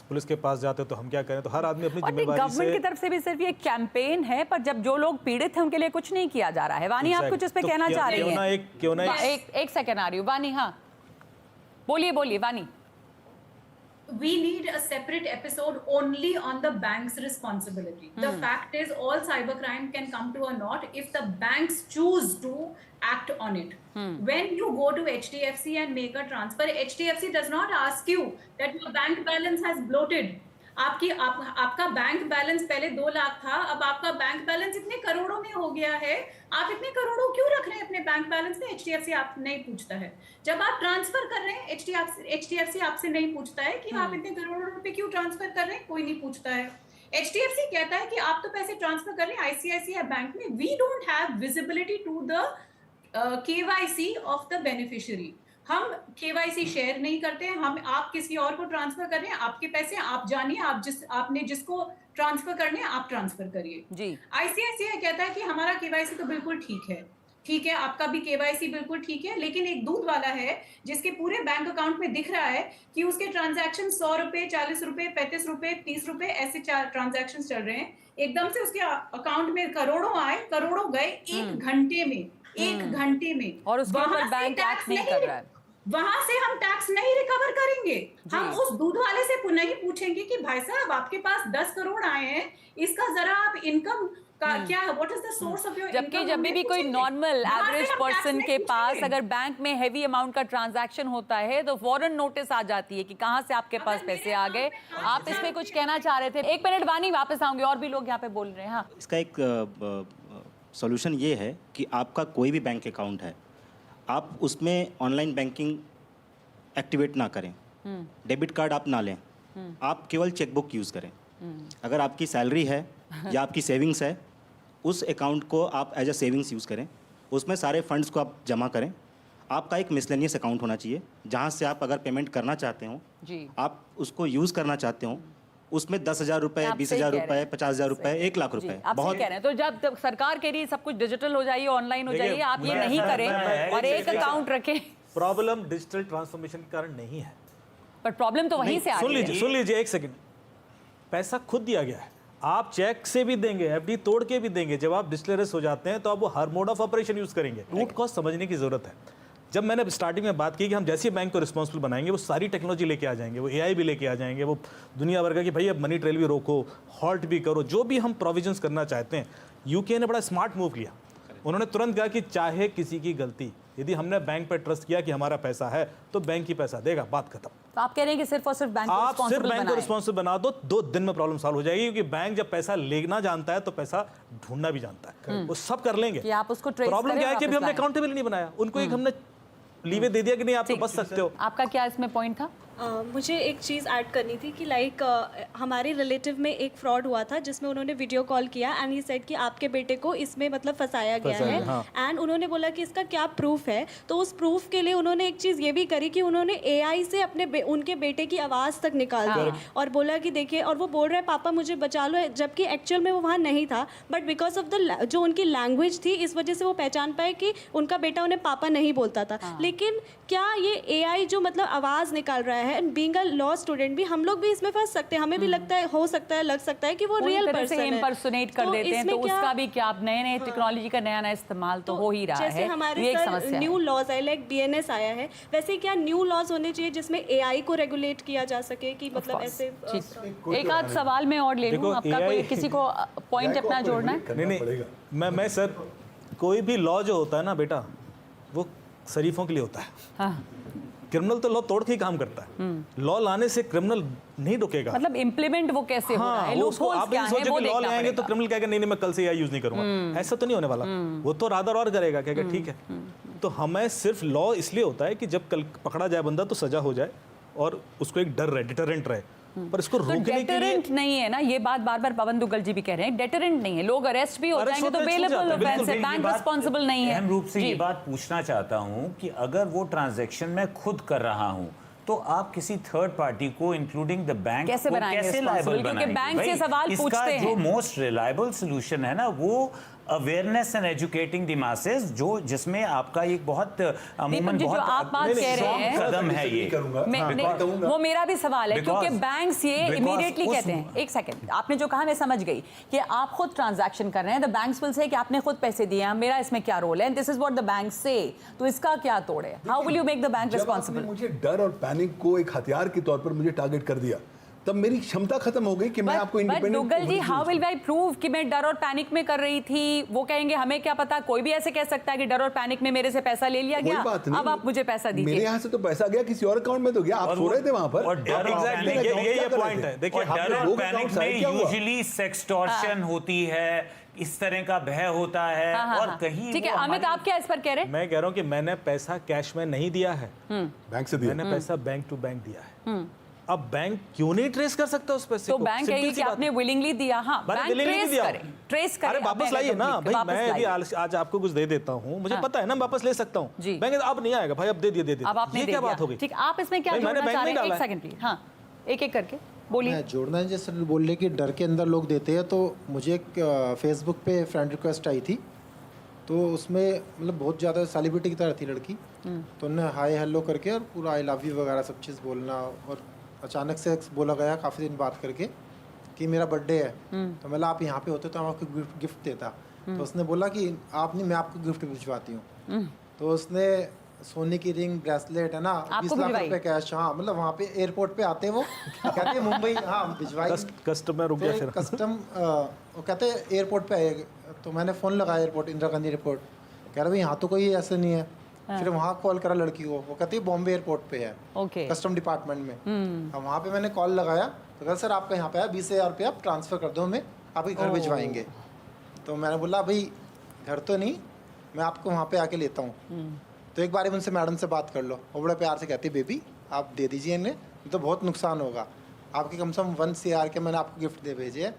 पुलिस के पास जाते हो तो हम क्या करें, तो हर आदमी अपनी जिम्मेवारी से। गवर्नमेंट की तरफ से भी सिर्फ ये कैंपेन है, पर जब जो लोग पीड़ित हैं उनके लिए कुछ नहीं किया जा रहा है। वानी आप कुछ इस पे कहना चाह रही हैं? क्यों ना एक सेकंड आ रही हूँ वानी। हाँ बोलिए वानी। We need a separate episode only on the bank's responsibility. The fact is, all cybercrime can come to a naught if the banks choose to act on it. When you go to HDFC and make a transfer, HDFC does not ask you that your bank balance has bloated. आपका bank balance पहले 2 लाख था, अब आपका bank balance इतने करोड़ों में हो गया है, आप इतने करोड़ों क्यों रख रहे हैं अपने बैंक बैलेंस में? HDFC आप नहीं पूछता है। जब आप ट्रांसफर कर रहे हैं, HDFC आपसे नहीं पूछता है कि आप इतने करोड़ों रुपए क्यों ट्रांसफर कर रहे हैं, कोई नहीं पूछता है। HDFC कहता है कि आप तो पैसे ट्रांसफर कर रहे हैं ICICI बैंक में, we don't have visibility to the KYC of the beneficiary. हम KYC शेयर नहीं करते हैं, आप किसी और को ट्रांसफर कर रहे हैं, आपके पैसे आप जानिए, आपने जिसको ट्रांसफर करने हैं आप ट्रांसफर करिए जी। ICICI कहता है कि हमारा KYC तो बिल्कुल ठीक है, आपका भी KYC बिल्कुल ठीक है, लेकिन एक दूध वाला है जिसके पूरे बैंक अकाउंट में दिख रहा है कि उसके ट्रांजैक्शन 100 रुपए, 40 रुपए, 35 रुपए, 30 रुपए ऐसे ट्रांजैक्शन चल रहे हैं। एकदम से उसके अकाउंट में करोड़ों आए, करोड़ों गए एक घंटे में, और उसके ऊपर बैंक टैक्स नहीं कर रहा है। वहां से हम टैक्स नहीं रिकवर करेंगे। हम उस दूध वाले से नहीं पूछेंगे कि भाई साहब आपके पास 10 करोड़ आए हैं, इसका जरा आप इनकम का क्या, what is the source of your income? जबकि जब भी कोई नॉर्मल एवरेज पर्सन के पास अगर बैंक में हेवी अमाउंट का ट्रांजैक्शन होता है तो फौरन नोटिस आ जाती है कि कहां से आपके पास पैसे आ गए। आप इसमें कुछ कहना चाह रहे थे? 1 मिनट वानी, वापस आऊंगी, और भी लोग यहाँ पे बोल रहे हैं। हाँ, इसका एक सॉल्यूशन ये है कि आपका कोई भी बैंक अकाउंट है, आप उसमें ऑनलाइन बैंकिंग एक्टिवेट ना करें, डेबिट कार्ड आप ना लें, आप केवल चेकबुक यूज़ करें। अगर आपकी सैलरी है या आपकी सेविंग्स है, उस अकाउंट को आप एज अ सेविंग्स यूज़ करें, उसमें सारे फंड्स को आप जमा करें। आपका एक मिसलेनियस अकाउंट होना चाहिए जहाँ से आप अगर पेमेंट करना चाहते हो, आप उसको यूज़ करना चाहते हो, उसमें 10,000 रुपए, 20,000 रुपए, 50,000 रुपए, 1 लाख रुपए बहुत कह रहे हैं। तो जब सरकार के लिए सब कुछ डिजिटल हो जाइए, ऑनलाइन हो जाइए, आप ये नहीं करें और एक अकाउंट रखें। प्रॉब्लम डिजिटल ट्रांसफॉर्मेशन के कारण नहीं है, पर प्रॉब्लम तो वहीं से आ रही है। सुन लीजिए 1 सेकंड, पैसा खुद दिया गया है, आप चेक से भी देंगे, FD तोड़ के भी देंगे। जब आप डिजिटल अरेस्ट हो जाते हैं तो आप वो हर मोड ऑफ ऑपरेशन यूज करेंगे। रूट कॉज समझने की जरूरत है। जब मैंने स्टार्टिंग में बात की कि हम जैसे बैंक को रिस्पॉन्सिबल बनाएंगे, वो सारी टेक्नोलॉजी लेके आ जाएंगे, वो AI भी लेके आ जाएंगे, वो दुनिया भर का कि भाई अब मनी ट्रेल भी रोको, हॉल्ट भी करो, जो भी हम प्रोविजंस करना चाहते हैं। UK ने बड़ा स्मार्ट मूव किया, उन्होंने तुरंत कहा कि चाहे किसी की गलती, यदि हमने बैंक पर ट्रस्ट किया कि हमारा पैसा है तो बैंक ही पैसा देगा, बात खत्म। तो आप कह रहे हैं कि सिर्फ और सिर्फ बैंक को रिस्पॉन्सिबल बना दो, 2 दिन में प्रॉब्लम सॉल्व हो जाएगी। क्योंकि बैंक जब पैसा लेना जानता है तो पैसा ढूंढना भी जानता है, वो सब कर लेंगे। कि आप उसको ट्रेस प्रॉब्लम क्या है कि हमने अकाउंटेबल नहीं बनाया, उनको एक हमने लीवे दे दिया कि नहीं आप तो बच सकते हो। आपका क्या इसमें पॉइंट था? मुझे एक चीज़ ऐड करनी थी कि लाइक हमारे रिलेटिव में एक फ्रॉड हुआ था जिसमें उन्होंने वीडियो कॉल किया एंड ही सेड कि आपके बेटे को इसमें मतलब फंसाया गया है एंड उन्होंने बोला कि इसका क्या प्रूफ है। तो उस प्रूफ के लिए उन्होंने एक चीज़ ये भी करी कि उन्होंने AI से अपने उनके बेटे की आवाज़ तक निकाल दी और बोला कि देखिए, और वो बोल रहे हैं पापा मुझे बचा लो, जबकि एक्चुअल में वो वहाँ नहीं था, बट बिकॉज ऑफ द जो उनकी लैंग्वेज थी इस वजह से वो पहचान पाए कि उनका बेटा उन्हें पापा नहीं बोलता था। लेकिन क्या ये AI जो मतलब आवाज़ निकाल रहा है, and being a law student भी हम लोग भी इसमें फंस सकते हैं। हमें भी लगता है, हो सकता है, लग सकता है कि वो रियल पर्सन है, इम्पर्सोनेट कर देते हैं, तो उसका भी क्या नए टेक्नोलॉजी का नया इस्तेमाल तो हो ही रहा है। जैसे हमारे सर न्यू लॉज आए, लाइक BNS आया है, वैसे क्या न्यू लॉज होने चाहिए जिसमें AI को रेगुलेट किया जा सके कि मतलब ऐसे। एक आध सवाल मैं और ले लूं, आपका कोई किसी को पॉइंट अपना जोड़ना है? नहीं, मैं सर, कोई भी लॉ जो होता है ना बेटा, वो शरीफों के लिए होता है। क्रिमिनल तो लॉ तोड़ के ही काम करता है। लॉ लाने से क्रिमिनल नहीं रुकेगा। मतलब इम्प्लीमेंट वो कैसे हो रहा है, उसको आप नहीं सोचो कि लॉ ले आएंगे तो क्रिमिनल कहेगा नहीं मैं कल से AI यूज नहीं करूंगा, ऐसा तो नहीं होने वाला। वो तो रादर और करेगा, कहेगा ठीक है। तो हमें सिर्फ लॉ इसलिए होता है कि जब कल पकड़ा जाए बंदा तो सजा हो जाए और उसको एक डर रहे, डिटरेंट रहे। पर इसको रोकने के लिए डेटरेंट नहीं है ना, ये बात बार बार पवन दुग्गल जी भी कह रहे हैं, डेटरेंट नहीं है। लोग अरेस्ट भी हो जाएंगे तो बेलेबल ऑफेंस है, बैंक रिस्पांसिबल नहीं है। अहम रूप से ये बात पूछना चाहता हूं कि अगर वो ट्रांजैक्शन मैं खुद कर रहा हूं तो आप किसी थर्ड पार्टी को इंक्लूडिंग द बैंक कैसे लायबल बनाएंगे? क्योंकि बैंक से सवाल पूछते हैं। जो मोस्ट रिलायबल सॉल्यूशन है ना, वो awareness and educating the masses, जो जिसमें आपका एक बहुत अमूमन जो आप बात कह रहे हैं कदम है ये। वो मेरा भी सवाल है, क्योंकि बैंक्स ये इमीडिएटली कहते हैं, एक सेकंड, आपने जो कहा मैं समझ गई कि आप खुद ट्रांजैक्शन कर रहे हैं, द बैंक्स विल से कि आपने खुद पैसे दिए हैं, मेरा इसमें क्या रोल है, this is what the bank से, तो इसका क्या तोड़ है? How will you make the bank responsible? मुझे डर और पैनिक को एक हथियार के तौर पर मुझे टारगेट कर दिया, तब मेरी क्षमता खत्म हो गई कि मैं आपको independent. Duggal ji, how will I prove कि मैं डर और पैनिक में कर रही थी? वो कहेंगे हमें क्या पता, कोई भी ऐसे कह सकता है कि डर और पैनिक में मेरे से पैसा ले लिया गया, अब आप मुझे पैसा दीजिए। मेरे यहाँ से तो पैसा गया, किसी और अकाउंट में तो गया, आप सो रहे थे वहां पर। और डर और पैनिक, ये पॉइंट है, देखिए डर और पैनिक में यूजुअली सेक्सटॉर्शन होती है, इस तरह का भय होता है। और कहीं ठीक है, अमित आप क्या इस पर कह रहे हैं? मैं कह रहा हूँ कि मैंने पैसा कैश में नहीं दिया है, बैंक से दिया, मैंने पैसा बैंक टू बैंक दिया है। अब बैंक क्यों नहीं ट्रेस कर सकता उस पैसे तो को? बैंक कहेगी कि आपने विलिंगली दिया। हाँ, बैंक ट्रेस करे। अरे वापस लाइए ना भाई, मैं भी आज आपको कुछ दे देता हूँ, मुझे पता है ना वापस ले सकता हूँ, बैंक अब नहीं आएगा भाई, अब दे दिए, ये क्या बात हो गई? ठीक, आप इसमें क्या जोड़ना चाह रहे हैं? एक सेकंड प्लीज, हाँ एक एक करके बोलिए। जोड़ना है, जैसे बोल रहे कि डर के अंदर लोग देते हैं, तो मुझे एक फेसबुक पे फ्रेंड रिक्वेस्ट आई थी, तो उसमें मतलब बहुत ज़्यादा सेलिब्रिटी की तरह थी लड़की, तो उन्होंने हाय हेलो करके और पूरा आई लव यू वगैरह सब चीज़ बोलना, और अचानक से बोला गया काफ़ी दिन बात करके कि मेरा बर्थडे है, तो मतलब आप यहाँ पे होते तो मैं आपको गिफ्ट देता, तो उसने बोला कि आप नहीं, मैं आपको गिफ्ट भिजवाती हूँ। तो उसने सोने की रिंग, ब्रेसलेट है ना, 20 लाख रुपए कैश, हाँ मतलब वहाँ पे एयरपोर्ट पे आते वो कहते हैं मुंबई, हाँ भिजवाई, कस्टमर रुक गया, फिर कस्टम वो कहते हैं एयरपोर्ट पे आए, तो मैंने फ़ोन लगाया एयरपोर्ट, इंदिरा गांधी एयरपोर्ट, कह रहा भाई यहाँ तो कोई ऐसे नहीं है। फिर वहाँ कॉल करा लड़की को, वो कहती है बॉम्बे एयरपोर्ट पे है, कस्टम डिपार्टमेंट में। अब वहाँ पे मैंने कॉल लगाया, तो कहा सर आपका यहाँ पे है 20,000 रुपये, आप ट्रांसफ़र कर दो, हमें आपके घर भिजवाएंगे। तो मैंने बोला भाई घर तो नहीं, मैं आपको वहाँ पे आके लेता हूँ। तो एक बार उनसे मैडम से बात कर लो, वो बड़े प्यार से कहती बेबी आप दे दीजिए इन्हें, तो बहुत नुकसान होगा, आपके कम से कम 1 CR के मैंने आपको गिफ्ट दे भेजे।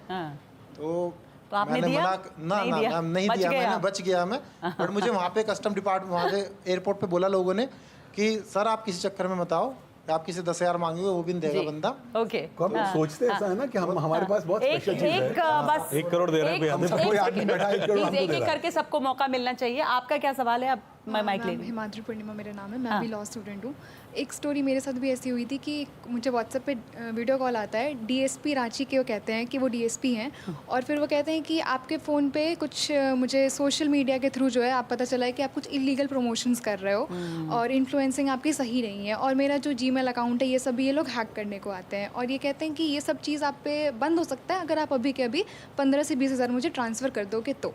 तो आपने मैंने दिया? मना नहीं दिया, मैंने बच गया मैं। बट मुझे वहाँ पे कस्टम डिपार्टमेंट, वहाँ पे एयरपोर्ट पे बोला लोगों ने कि सर आप किसी चक्कर में मत आओ, आप किसी 10,000 मांगोगे वो भी नहीं देगा बंदा। ओके, हम सोचते ऐसा है ना कि हम हमारे पास बहुत स्पेशल चीज है, बस 1 करोड़ दे रहे हैं, कोई आदमी बैठा 1 करोड़ एक एक करके सबको मौका मिलना चाहिए। आपका क्या सवाल है? अब मैं माइक ले लूं। हिमाद्री पूर्णिमा मेरा नाम है, मैं भी लॉ स्टूडेंट हूँ। एक स्टोरी मेरे साथ भी ऐसी हुई थी कि मुझे व्हाट्सएप पे वीडियो कॉल आता है, DSP रांची के, वो कहते हैं कि वो DSP हैं, और फिर वो कहते हैं कि आपके फ़ोन पे कुछ मुझे सोशल मीडिया के थ्रू जो है आप पता चला है कि आप कुछ इलीगल प्रमोशंस कर रहे हो और इन्फ्लुएंसिंग आपकी सही नहीं है, और मेरा जो Gmail अकाउंट है ये सब ये लोग हैक करने को आते हैं, और ये कहते हैं कि ये सब चीज़ आप पे बंद हो सकता है अगर आप अभी के अभी 15 से 20 हज़ार मुझे ट्रांसफ़र कर दोगे तो।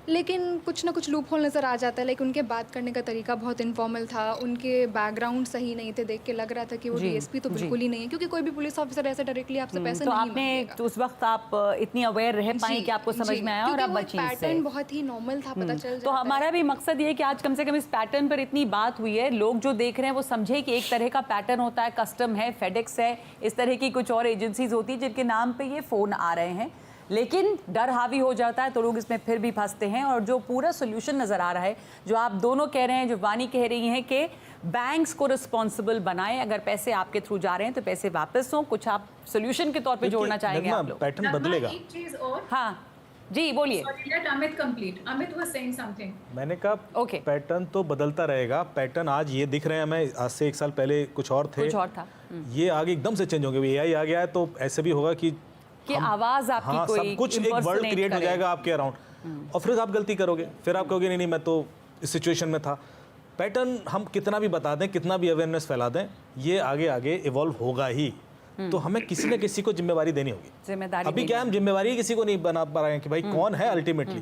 लेकिन कुछ ना कुछ लूप होल नज़र आ जाता है। लाइक उनके बात करने का तरीका बहुत इनफॉर्मल था, उनके बैकग्राउंड सही नहीं थे, देख के लग रहा था कि वो डीएसपी तो बिल्कुल ही नहीं है, क्योंकि कोई भी पुलिस ऑफिसर ऐसे डायरेक्टली आपसे पैसे नहीं मांगेगा। तो उस वक्त आप इतनी अवेयर रह पाए कि आपको समझ में आया और आप बची इससे। पैटर्न बहुत ही नॉर्मल था, पता चल तो हमारा भी मकसद ये है कि आज कम से कम इस पैटर्न पर इतनी बात हुई है, लोग जो देख रहे हैं वो समझे कि एक तरह का पैटर्न होता है, कस्टम है, फेडेक्स है, इस तरह की कुछ और एजेंसीज होती है जिनके नाम पे ये फ़ोन आ रहे हैं, लेकिन डर हावी हो जाता है तो लोग इसमें फिर भी फंसते हैं। और जो पूरा सोल्यूशन नज़र आ रहा है, जो आप दोनों कह रहे हैं, जो वानी कह रही हैं कि बैंक्स को रिस्पॉन्सिबल बनाएं, अगर पैसे आपके थ्रू जा रहे हैं तो पैसे वापस हों, कुछ आप सोल्यूशन के तौर पे जोड़ना चाहेंगे आप लोग? पैटर्न बदलेगा। एक चीज और, हाँ जी बोलिए। Amit complete, Amit was saying something. मैंने कहा पैटर्न तो बदलता रहेगा। पैटर्न आज ये दिख रहे हैं हमें, आज से 1 साल पहले कुछ और थे, कुछ और था। ये आगे एकदम से चेंज होंगे। एआई आ गया है तो ऐसे भी होगा कि आवाज आपकी हाँ, कोई सब कुछ एक वर्ल्ड क्रिएट हो जाएगा आपके अराउंड, और फिर आप गलती करोगे, फिर आप कहोगे नहीं मैं तो इस सिचुएशन में था। पैटर्न हम कितना भी बता दें, कितना भी अवेयरनेस फैला दें, ये आगे आगे इवॉल्व होगा ही। तो हमें किसी न किसी को जिम्मेवारी देनी होगी। जिम्मेदारी अभी क्या हम जिम्मेवारी किसी को नहीं बना पा रहे हैं कि भाई कौन है अल्टीमेटली,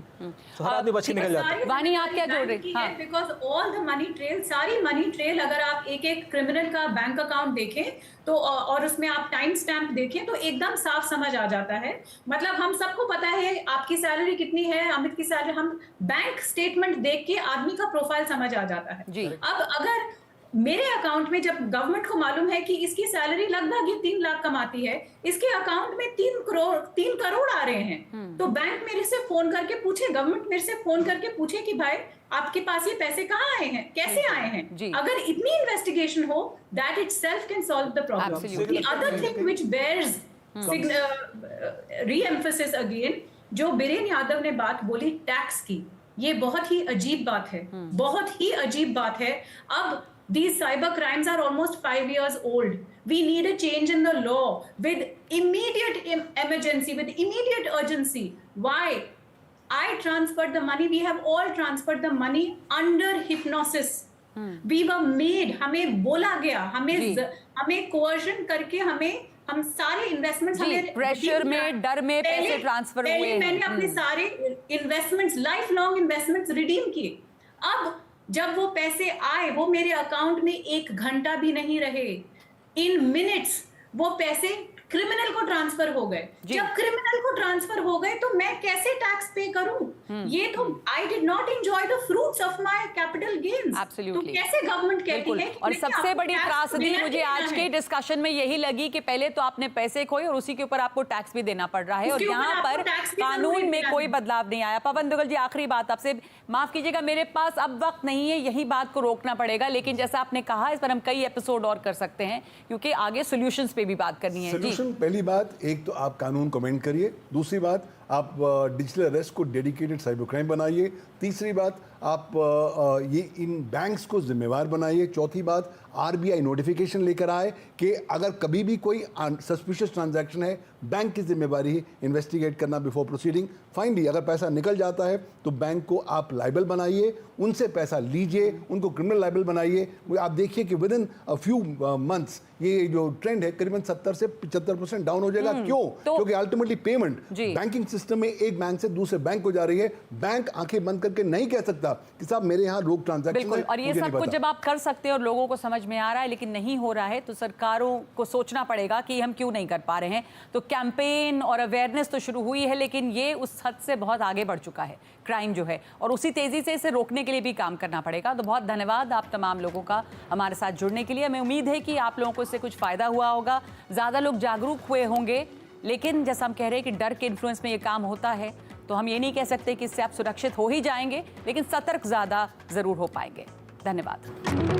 तो हर आदमी बच के निकल जाता है। वानी आप क्या जोड़ रही हैं? Because all the money trail, सारी मनी ट्रेल, अगर आप एक एक क्रिमिनल का बैंक अकाउंट देखें तो और उसमें आप टाइम स्टैम्प देखें तो एकदम साफ समझ आ जाता है। मतलब हम सबको पता है आपकी सैलरी कितनी है, अमित की सैलरी, हम बैंक स्टेटमेंट देख के आदमी का प्रोफाइल समझ आ जाता है। अब अगर मेरे अकाउंट में, जब गवर्नमेंट को मालूम है कि इसकी सैलरी लगभग ही 3 लाख कमाती है, इसके अकाउंट में 3 करोड़ आ रहे हैं, तो बैंक मेरे से फोन करके पूछे, गवर्नमेंट मेरे से फोन करके पूछे कि भाई आपके पास ये पैसे कहाँ आए हैं, कैसे आए हैं। अगर इतनी इन्वेस्टिगेशन हो, that itself can solve the problem. The other thing which bears reemphasis again, जो बीरेन यादव ने बात बोली टैक्स की, ये बहुत ही अजीब बात है, बहुत ही अजीब बात है। अब these cyber crimes are almost 5 years old. We need a change in the law with immediate emergency, with immediate urgency. Why? I transferred the money. We have all transferred the money under hypnosis. We were made, हमें बोला गया, हमें coercion करके हम सारे investments, हमें pressure में, डर में पैसे ट्रांसफर हुए। मैंने अपने सारे investments, life long investments redeem किए। अब जब वो पैसे आए, वो मेरे अकाउंट में 1 घंटा भी नहीं रहे, इन मिनट्स वो पैसे क्रिमिनल को ट्रांसफर हो गए। जब क्रिमिनल को ट्रांसफर हो गए तो मैं कैसे टैक्स पे करूं? ये तो I did not enjoy the fruits of my capital gains. तो कैसे गवर्नमेंट कहती है? और सबसे बड़ी त्रासदी मुझे आज के डिस्कशन में यही लगी कि पहले तो आपने पैसे खोए और उसी के ऊपर आपको टैक्स भी देना पड़ रहा है, और यहाँ पर कानून में कोई बदलाव नहीं आया। पवन दुग्गल जी, आखिरी बात आपसे, माफ कीजिएगा मेरे पास अब वक्त नहीं है, यही बात को रोकना पड़ेगा, लेकिन जैसा आपने कहा इस पर हम कई एपिसोड और कर सकते हैं क्योंकि आगे सॉल्यूशंस पे भी बात करनी है। जी, पहली बात, एक तो आप कानून कमेंट करिए, दूसरी बात आप डिजिटल अरेस्ट को डेडिकेटेड साइबर क्राइम बनाइए, तीसरी बात आप ये इन बैंक्स को जिम्मेवार बनाइए, चौथी बात आरबीआई नोटिफिकेशन लेकर आए कि अगर कभी भी कोई सस्पिशियस ट्रांजैक्शन है, बैंक की जिम्मेवारी है इन्वेस्टिगेट करना बिफोर प्रोसीडिंग। फाइनली अगर पैसा निकल जाता है तो बैंक को आप लाइबल बनाइए, उनसे पैसा लीजिए, उनको क्रिमिनल लाइबल बनाइए। आप देखिए कि with in a few months ये जो ट्रेंड है करीबन 70 से 75% डाउन हो जाएगा। क्यों? क्योंकि अल्टीमेटली पेमेंट बैंकिंग सिस्टम में एक बैंक से दूसरे बैंक को जा रही है। बैंक आंखें बंद करके नहीं कह सकता कि साहब मेरे यहाँ रोक ट्रांजैक्शन है। और ये सब कुछ जब आप कर सकते हैं और लोगों को समझ में आ रहा है लेकिन नहीं हो रहा है, तो सरकारों को सोचना पड़ेगा कि हम क्यों नहीं कर पा रहे हैं। तो कैंपेन और अवेयरनेस तो शुरू हुई है, लेकिन ये उस हद से बहुत आगे बढ़ चुका है क्राइम जो है, और उसी तेजी से इसे रोकने के लिए भी काम करना पड़ेगा। तो बहुत धन्यवाद आप तमाम लोगों का हमारे साथ जुड़ने के लिए। हमें उम्मीद है कि आप लोगों को इससे कुछ फायदा हुआ होगा, ज़्यादा लोग जागरूक हुए होंगे। लेकिन जैसा हम कह रहे हैं कि डर के इन्फ्लुएंस में ये काम होता है, तो हम ये नहीं कह सकते कि इससे आप सुरक्षित हो ही जाएंगे, लेकिन सतर्क ज़्यादा ज़रूर हो पाएंगे। धन्यवाद।